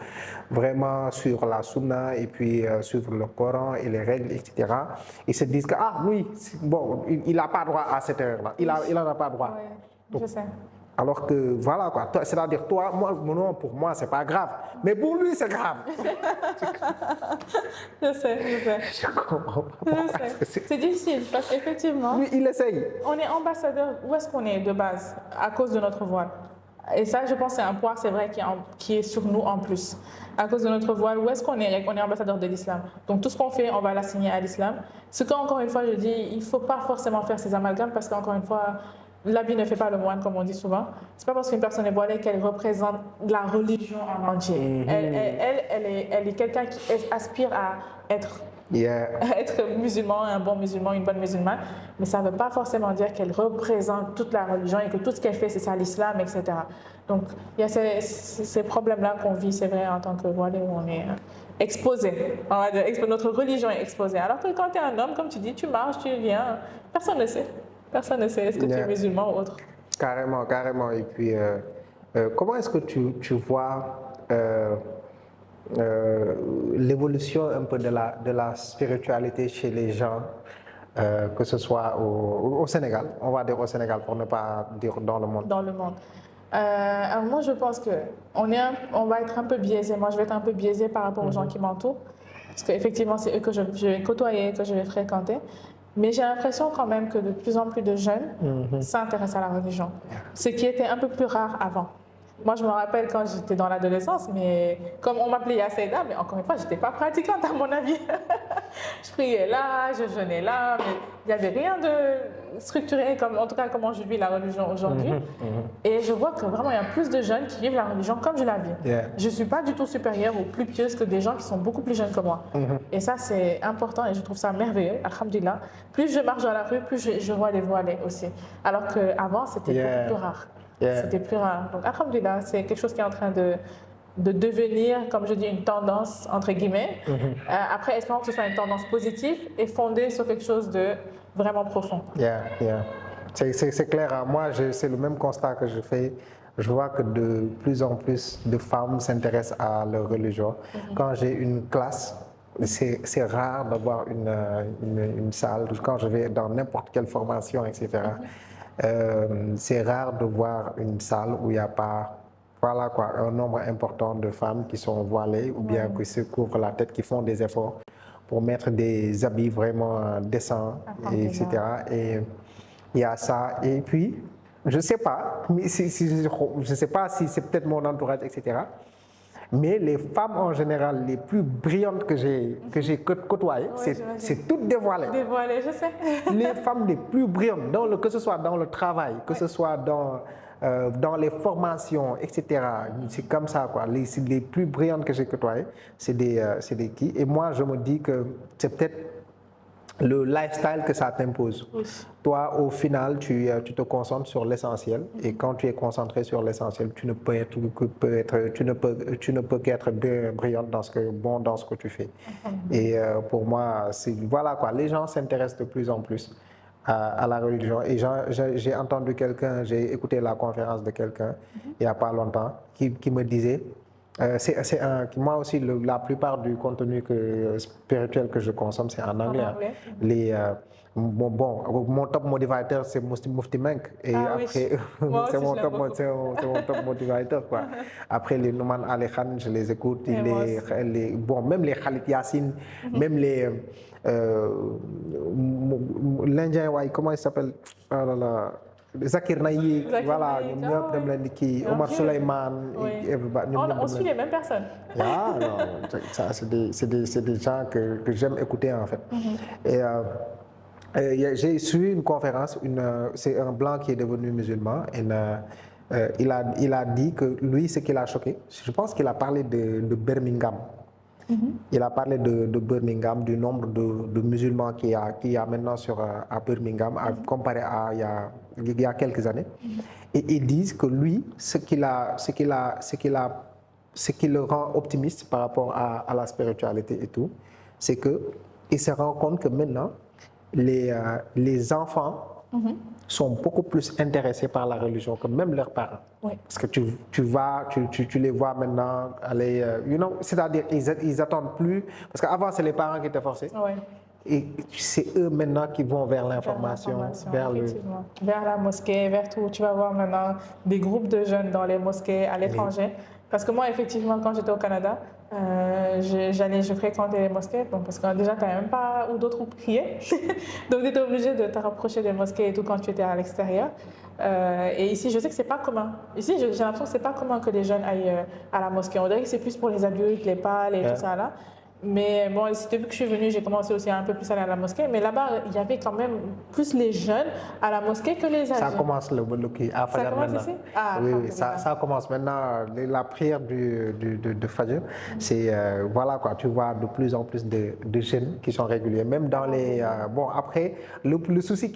vraiment suivre la sunna et puis suivre le Coran et les règles, etc., ils se disent que oui, bon, il n'a pas droit à cette erreur-là. Il n'en a pas droit. Oui, je sais. Alors que voilà quoi, c'est-à-dire toi, pour moi c'est pas grave, mais pour lui c'est grave. Je sais. Je comprends pas. C'est difficile parce qu'effectivement, lui il essaye. On est ambassadeur, où est-ce qu'on est de base? À cause de notre voile. Et ça, je pense, c'est un poids, c'est vrai, qui est sur nous en plus. À cause de notre voile, où est-ce qu'on est? On est ambassadeur de l'islam. Donc tout ce qu'on fait, on va l'assigner à l'islam. Ce qu'encore une fois, je dis, il ne faut pas forcément faire ces amalgames parce qu'encore une fois, l'habit ne fait pas le moine, comme on dit souvent. C'est pas parce qu'une personne est voilée qu'elle représente la religion en entier. Elle est quelqu'un qui aspire à être être musulman, un bon musulman, une bonne musulmane, mais ça ne veut pas forcément dire qu'elle représente toute la religion et que tout ce qu'elle fait, c'est ça l'islam, etc. Donc, il y a ces problèmes-là qu'on vit, c'est vrai, en tant que voilé, où on est exposé. On va dire, notre religion est exposée. Alors que quand tu es un homme, comme tu dis, tu marches, tu viens, personne ne sait. Personne ne sait est-ce que tu es musulman ou autre. Carrément, carrément. Et puis, comment est-ce que tu vois l'évolution un peu de la spiritualité chez les gens, que ce soit au Sénégal, on va dire au Sénégal pour ne pas dire dans le monde. Dans le monde. Alors moi, je pense qu'on va être un peu biaisé. Moi, je vais être un peu biaisée par rapport aux gens qui m'entourent. Parce qu'effectivement, c'est eux que je vais côtoyer, que je vais fréquenter. Mais j'ai l'impression quand même que de plus en plus de jeunes s'intéressent à la religion. Ce qui était un peu plus rare avant. Moi, je me rappelle quand j'étais dans l'adolescence, mais comme on m'appelait Yasséda, mais encore une fois, je n'étais pas pratiquante à mon avis. Je priais là, je jeûnais là, mais il n'y avait rien de structuré, en tout cas comment je vis la religion aujourd'hui. Et je vois que vraiment, il y a plus de jeunes qui vivent la religion comme je la vis. Je ne suis pas du tout supérieure ou plus pieuse que des gens qui sont beaucoup plus jeunes que moi. Et ça, c'est important et je trouve ça merveilleux, alhamdulillah. Plus je marche dans la rue, plus je vois les voilés aussi. Alors qu'avant, c'était beaucoup plus rare. C'était plus rare. Donc, alhamdulillah, c'est quelque chose qui est en train de devenir, comme je dis, une tendance, entre guillemets. Après, espérons que ce soit une tendance positive et fondée sur quelque chose de vraiment profond. C'est clair. Moi, c'est le même constat que je fais. Je vois que de plus en plus de femmes s'intéressent à leur religion. Quand j'ai une classe, c'est rare d'avoir une salle. Quand je vais dans n'importe quelle formation, etc., c'est rare de voir une salle où il n'y a pas un nombre important de femmes qui sont voilées ou bien qui se couvrent la tête, qui font des efforts pour mettre des habits vraiment décents, etc. Et il y a ça. Et puis, je ne sais pas, mais je sais pas si c'est peut-être mon entourage, etc. Mais les femmes en général les plus brillantes que j'ai côtoyées, c'est toutes dévoilées. Dévoilées, je sais. Les femmes les plus brillantes, que ce soit dans le travail, que ce soit dans les formations, etc. C'est comme ça, quoi. Les plus brillantes que j'ai côtoyées, c'est des qui. Et moi, je me dis que c'est peut-être le lifestyle que ça t'impose. Toi, au final, tu te concentres sur l'essentiel. Et quand tu es concentré sur l'essentiel, tu ne peux qu'être brillante dans ce que tu fais. Et pour moi, voilà quoi. Les gens s'intéressent de plus en plus à la religion. Et j'ai entendu j'ai écouté la conférence de quelqu'un il n'y a pas longtemps qui me disait. Moi aussi, la plupart du contenu spirituel que je consomme, c'est en anglais. Mon top motivateur, c'est Mufti Menk. Et après, c'est mon top motivateur. Quoi. Après, les Nouman Ali Khan, je les écoute. Même les Khalid Yassine, même l'Indien, comment il s'appelle? Zakir Naïk, voilà, Omar Souleyman, on suit les mêmes personnes. C'est des gens que j'aime écouter en fait. Et j'ai suivi une conférence, c'est un blanc qui est devenu musulman, et il a dit que lui, ce qui l'a choqué, je pense qu'il a parlé de Birmingham. Il a parlé de Birmingham, du nombre de musulmans qu'il y a maintenant à Birmingham, comparé à il y a quelques années. Et ils disent que lui, ce qui le rend optimiste par rapport à la spiritualité et tout, c'est qu'il se rend compte que maintenant, les enfants sont beaucoup plus intéressés par la religion que même leurs parents. Parce que tu les vois maintenant aller, c'est-à-dire ils attendent plus, parce qu'avant c'est les parents qui étaient forcés. Et c'est eux maintenant qui vont vers l'information, vers la mosquée, vers tout. Tu vas voir maintenant des groupes de jeunes dans les mosquées à l'étranger. Parce que moi, effectivement, quand j'étais au Canada, je fréquentais les mosquées, parce que déjà, tu n'avais même pas où d'autres prier. Donc, tu étais obligé de te rapprocher des mosquées et tout quand tu étais à l'extérieur. Et ici, je sais que ce n'est pas commun. Ici, j'ai l'impression que ce n'est pas commun que les jeunes aillent à la mosquée. On dirait que c'est plus pour les adultes, les pâles et tout ça là. Mais bon, depuis que je suis venue, j'ai commencé aussi un peu plus à aller à la mosquée. Mais là-bas, il y avait quand même plus les jeunes à la mosquée que les âgés. Ça commence à Ça Fajr commence maintenant. ici? Ah, Oui, ça commence maintenant. La prière de Fajr, c'est voilà quoi. Tu vois de plus en plus de jeunes qui sont réguliers, même dans les. Bon, après, le souci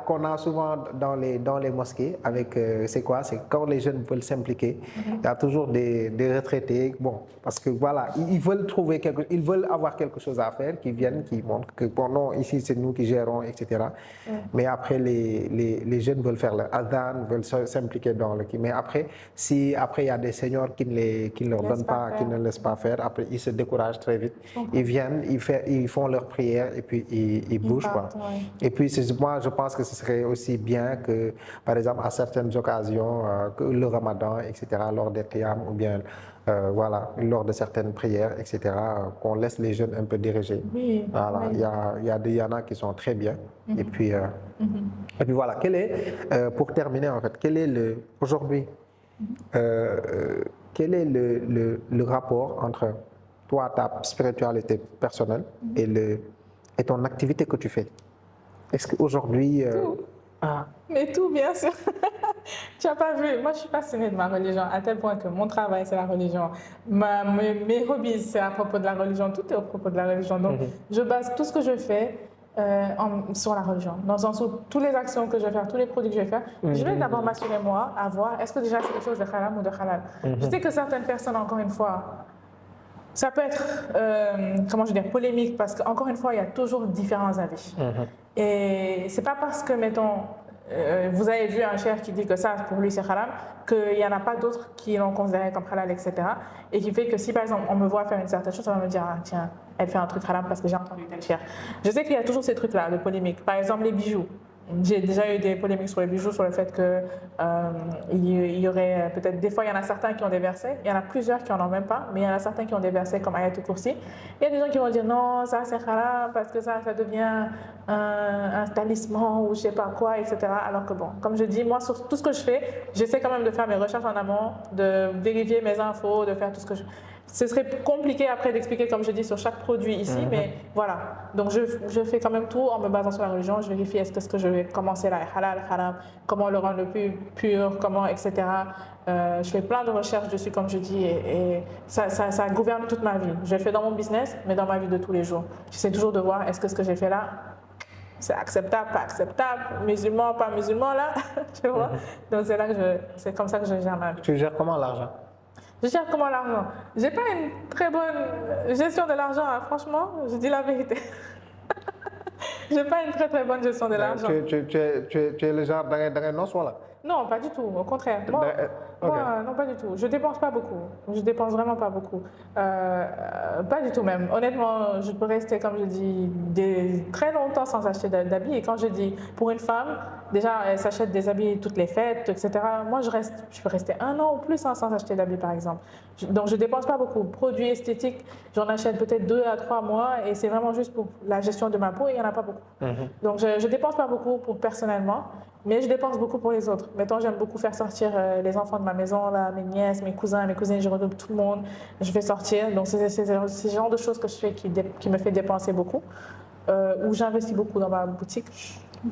qu'on a souvent dans les mosquées, avec c'est quoi? C'est quand les jeunes veulent s'impliquer, il y a toujours des retraités. Bon, parce que voilà, ils veulent ils veulent avoir quelque chose à faire, qui viennent, qui montrent que bon, non, ici c'est nous qui gérons, etc. Mais après, les jeunes veulent faire le adhan, veulent s'impliquer dans le qui. Mais après, si après il y a des seniors qui ne leur donnent pas, qui ne laissent pas faire, après ils se découragent très vite. Ils viennent, ils font leur prière et puis ils bougent quoi. Et puis moi, je pense que ce serait aussi bien que, par exemple, à certaines occasions, que le Ramadan, etc., lors des qiyam ou bien voilà, lors de certaines prières, etc., qu'on laisse les jeunes un peu diriger. Oui, voilà, oui. il y en a qui sont très bien. Et puis voilà, pour terminer en fait, aujourd'hui, quel est le rapport entre toi, ta spiritualité personnelle et ton activité que tu fais? Est-ce qu'aujourd'hui... Mais tout, bien sûr. Tu n'as pas vu, moi je suis passionnée de ma religion à tel point que mon travail c'est la religion, mes hobbies c'est à propos de la religion, tout est à propos de la religion. Donc je base tout ce que je fais sur la religion. Dans le sens où toutes les actions que je vais faire, tous les produits que je vais faire, je vais d'abord m'assurer moi à voir est-ce que déjà c'est quelque chose de halal ou de halal. Je sais que certaines personnes, encore une fois, ça peut être, comment je veux dire, polémique parce qu'encore une fois, il y a toujours différents avis. Et c'est pas parce que, mettons, vous avez vu un chef qui dit que ça, pour lui, c'est halal, qu'il n'y en a pas d'autres qui l'ont considéré comme halal, etc. Et qui fait que si, par exemple, on me voit faire une certaine chose, ça va me dire, ah, tiens, elle fait un truc halal parce que j'ai entendu tel chef. Je sais qu'il y a toujours ces trucs-là de polémique. Par exemple, les bijoux. J'ai déjà eu des polémiques sur les bijoux, sur le fait que il y aurait peut-être des fois, il y en a certains qui ont des versets, il y en a plusieurs qui en ont même pas, mais il y en a certains qui ont des versets comme Ayatul Kursi. Il y a des gens qui vont dire non, ça c'est haram parce que ça devient un talisman ou je sais pas quoi, etc. Alors que bon, comme je dis, moi sur tout ce que je fais, j'essaie quand même de faire mes recherches en amont, de vérifier mes infos, de faire tout ce que je... Ce serait compliqué après d'expliquer, comme je dis, sur chaque produit ici, mais voilà. Donc je fais quand même tout en me basant sur la religion. Je vérifie est-ce que ce que je vais commencer là est halal, haram, comment le rendre le plus pur, comment, etc. Je fais plein de recherches dessus, comme je dis, et ça gouverne toute ma vie. Je le fais dans mon business, mais dans ma vie de tous les jours. J'essaie toujours de voir est-ce que ce que j'ai fait là, c'est acceptable, pas acceptable, musulman, pas musulman là, tu vois. Donc c'est comme ça que je gère ma vie. Tu gères comment l'argent? Je gère comment l'argent? J'ai pas une très bonne gestion de l'argent, hein, franchement, je dis la vérité. J'ai pas une très bonne gestion de l'argent. Tu es le genre dans non soit là? Non, pas du tout, au contraire. Moi, non, pas du tout. Je dépense pas beaucoup. Je dépense vraiment pas beaucoup. Pas du tout même. Honnêtement, je peux rester, comme je dis, très longtemps sans acheter d'habits. Et quand je dis pour une femme, déjà, elle s'achète des habits toutes les fêtes, etc. Moi, je peux rester 1 an ou plus sans acheter d'habits, par exemple. Donc, je dépense pas beaucoup. Produits esthétiques, j'en achète peut-être 2 à 3 mois et c'est vraiment juste pour la gestion de ma peau et il n'y en a pas beaucoup. Donc, je dépense pas beaucoup personnellement, mais je dépense beaucoup pour les autres. Mettons, j'aime beaucoup faire sortir les enfants de ma maison, là, mes nièces, mes cousins, mes cousines, je regroupe tout le monde, je fais sortir. Donc, c'est ce genre de choses que je fais qui me fait dépenser beaucoup. Où j'investis beaucoup dans ma boutique.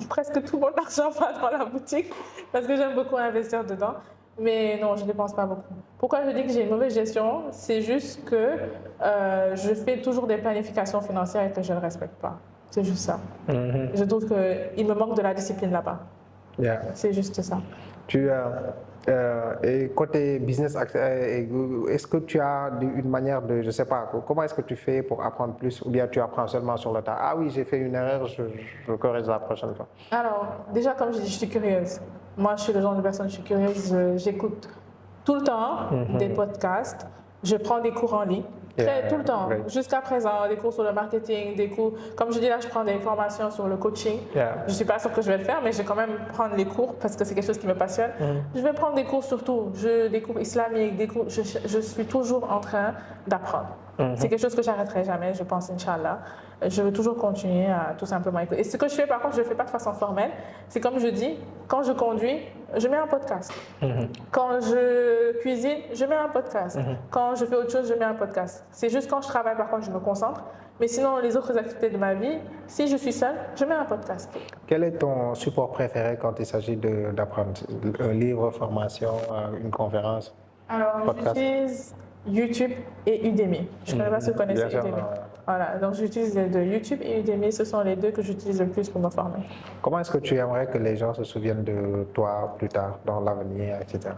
Presque tout mon argent va dans la boutique parce que j'aime beaucoup investir dedans. Mais non, je ne dépense pas beaucoup. Pourquoi je dis que j'ai une mauvaise gestion? C'est juste que je fais toujours des planifications financières et que je ne respecte pas. C'est juste ça. Je trouve qu'il me manque de la discipline là-bas. C'est juste ça. Et côté business, est-ce que tu as une manière de, je ne sais pas, comment est-ce que tu fais pour apprendre plus ou bien tu apprends seulement sur le tas? Ah oui, j'ai fait une erreur, je corrige la prochaine fois. Alors, déjà, comme je dis, je suis curieuse. Moi, je suis le genre de personne, je suis curieuse. J'écoute tout le temps des podcasts. Je prends des cours en ligne. Tout le temps, jusqu'à présent, des cours sur le marketing, des cours, comme je dis là, je prends des formations sur le coaching. Je ne suis pas sûre que je vais le faire, mais je vais quand même prendre les cours parce que c'est quelque chose qui me passionne. Je vais prendre des cours surtout, des cours islamiques, des cours, je suis toujours en train d'apprendre. C'est quelque chose que j'arrêterai jamais, je pense, Inch'Allah. Je veux toujours continuer à tout simplement écouter. Et ce que je fais, par contre, je ne le fais pas de façon formelle. C'est comme je dis, quand je conduis, je mets un podcast. Quand je cuisine, je mets un podcast. Quand je fais autre chose, je mets un podcast. C'est juste quand je travaille, par contre, je me concentre. Mais sinon, les autres activités de ma vie, si je suis seule, je mets un podcast. Quel est ton support préféré quand il s'agit d'apprendre? Un livre, formation, une conférence? Alors, j'utilise YouTube et Udemy. Je ne connais pas si vous connaissez Udemy. Voilà, donc j'utilise les deux. YouTube et Udemy, ce sont les deux que j'utilise le plus pour me former. Comment est-ce que tu aimerais que les gens se souviennent de toi plus tard, dans l'avenir, etc.?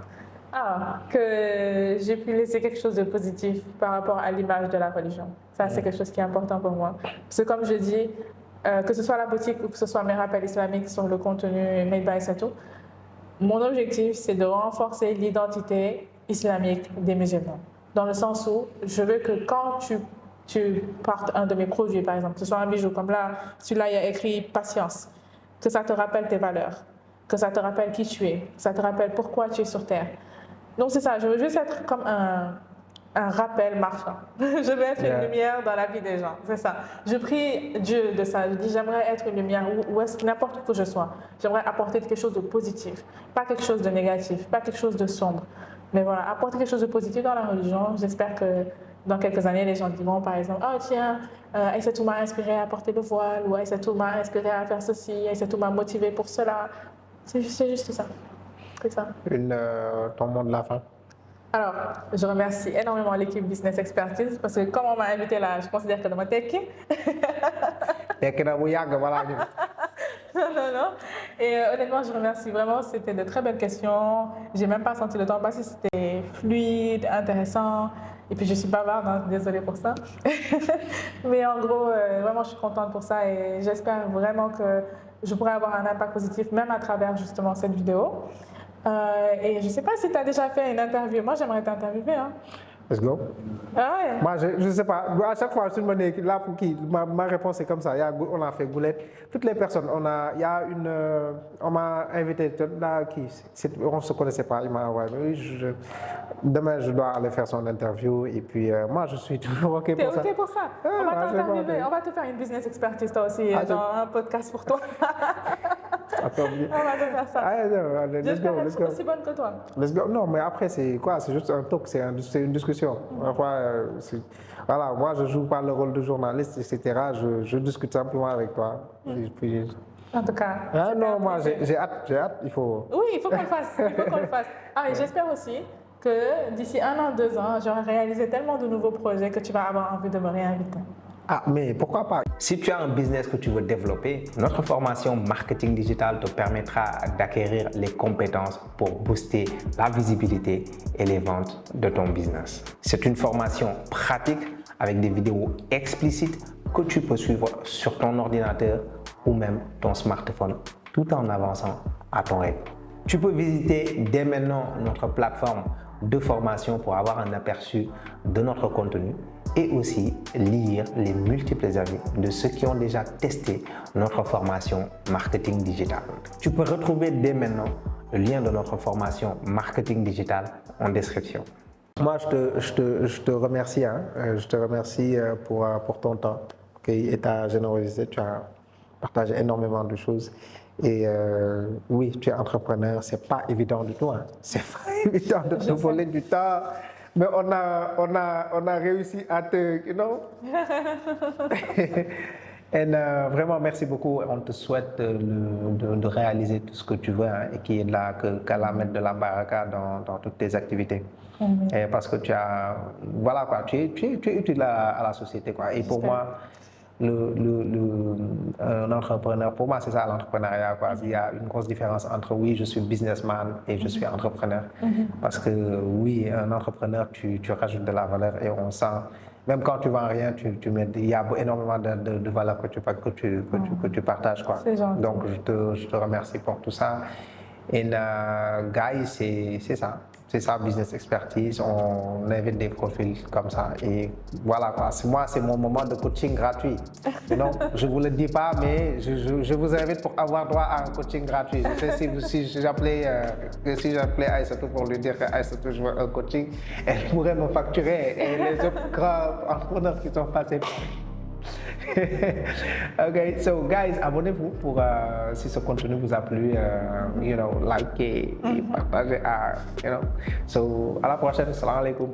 Que j'ai pu laisser quelque chose de positif par rapport à l'image de la religion. Ça, c'est quelque chose qui est important pour moi. Parce que comme je dis, que ce soit la boutique ou que ce soit mes rappels islamiques sur le contenu Made by Satou, mon objectif, c'est de renforcer l'identité islamique des musulmans. Dans le sens où je veux que quand tu partes un de mes produits, par exemple, que ce soit un bijou, comme là, celui-là, il y a écrit patience, que ça te rappelle tes valeurs, que ça te rappelle qui tu es, que ça te rappelle pourquoi tu es sur Terre. Donc c'est ça, je veux juste être comme un rappel marchand. Je veux être une lumière dans la vie des gens, c'est ça. Je prie Dieu de ça, je dis j'aimerais être une lumière où est-ce n'importe où que je sois. J'aimerais apporter quelque chose de positif, pas quelque chose de négatif, pas quelque chose de sombre. Mais voilà, apporter quelque chose de positif dans la religion. J'espère que dans quelques années, les gens diront par exemple, oh tiens, Aïssatou m'a inspiré à porter le voile, ou Aïssatou m'a inspiré à faire ceci, Aïssatou m'a motivé pour cela. C'est juste ça. C'est ça. Ton mot de la fin? Alors, je remercie énormément l'équipe Business Expertise parce que comme on m'a invité là, je considère que de ma tekki. Non. Et honnêtement, je remercie vraiment. C'était de très belles questions. J'ai même pas senti le temps passer. C'était fluide, intéressant. Et puis je suis bavarde, hein, désolée pour ça. Mais en gros, vraiment, je suis contente pour ça et j'espère vraiment que je pourrai avoir un impact positif, même à travers justement cette vidéo. Et je ne sais pas si tu as déjà fait une interview. Moi, j'aimerais t'interviewer. Hein. Let's go. Ah ouais. Moi, je ne sais pas. À chaque fois, je me dis là pour qui ma réponse est comme ça. On a fait Goulette. Toutes les personnes, on m'a invité là on ne se connaissait pas. Il m'a envoyé. Demain, je dois aller faire son interview. Et puis, moi, je suis toujours OK pour ça. T'es OK pour ça? On va t'interviewer. On va te faire une business expertise, toi aussi. Genre un podcast pour toi. Attends, on va te faire ça. J'espère être aussi bonne que toi. Let's go. Non, mais après, c'est quoi? C'est juste un talk, c'est une discussion. Voilà, moi, je ne joue pas le rôle de journaliste, etc. Je discute simplement avec toi. Et puis, en tout cas. Non, moi, j'ai hâte. Il faut... Oui, il faut qu'on le fasse. Et j'espère aussi que d'ici 1 an, 2 ans, j'aurai réalisé tellement de nouveaux projets que tu vas avoir envie de me réinviter. Mais pourquoi pas? Si tu as un business que tu veux développer, notre formation marketing digital te permettra d'acquérir les compétences pour booster la visibilité et les ventes de ton business. C'est une formation pratique avec des vidéos explicites que tu peux suivre sur ton ordinateur ou même ton smartphone tout en avançant à ton rythme. Tu peux visiter dès maintenant notre plateforme de formation pour avoir un aperçu de notre contenu et aussi lire les multiples avis de ceux qui ont déjà testé notre formation marketing digital. Tu peux retrouver dès maintenant le lien de notre formation marketing digital en description. Moi, je te remercie. Je te remercie pour ton temps et ta générosité. Tu as partagé énormément de choses. Et oui, tu es entrepreneur. C'est pas évident du tout. C'est pas évident de te voler du temps. Mais on a réussi à te, Et vraiment, merci beaucoup. On te souhaite de réaliser tout ce que tu veux et qui est là, qu'Allah mette de la baraka dans toutes tes activités. Et parce que tu as, voilà quoi, tu es utile à la société quoi. Et pour moi, un entrepreneur, pour moi c'est ça l'entrepreneuriat quoi. Il y a une grosse différence entre oui je suis businessman et je suis entrepreneur parce que oui un entrepreneur tu rajoutes de la valeur et on sent même quand tu vends rien tu mets il y a énormément de valeur que tu partages quoi. Donc je te remercie pour tout ça et guys c'est ça. C'est ça, business expertise. On invite des profils comme ça. Et voilà, quoi. Moi, c'est mon moment de coaching gratuit. Non, je ne vous le dis pas, mais je vous invite pour avoir droit à un coaching gratuit. Je sais si j'appelais Aïssatou pour lui dire que Aïssatou, je veux un coaching, elle pourrait me facturer. Et les autres grands entrepreneurs qui sont passés par Ok, so guys, abonnez-vous pour si ce contenu vous a plu, likez et partagez. So à la prochaine, salam alaikum.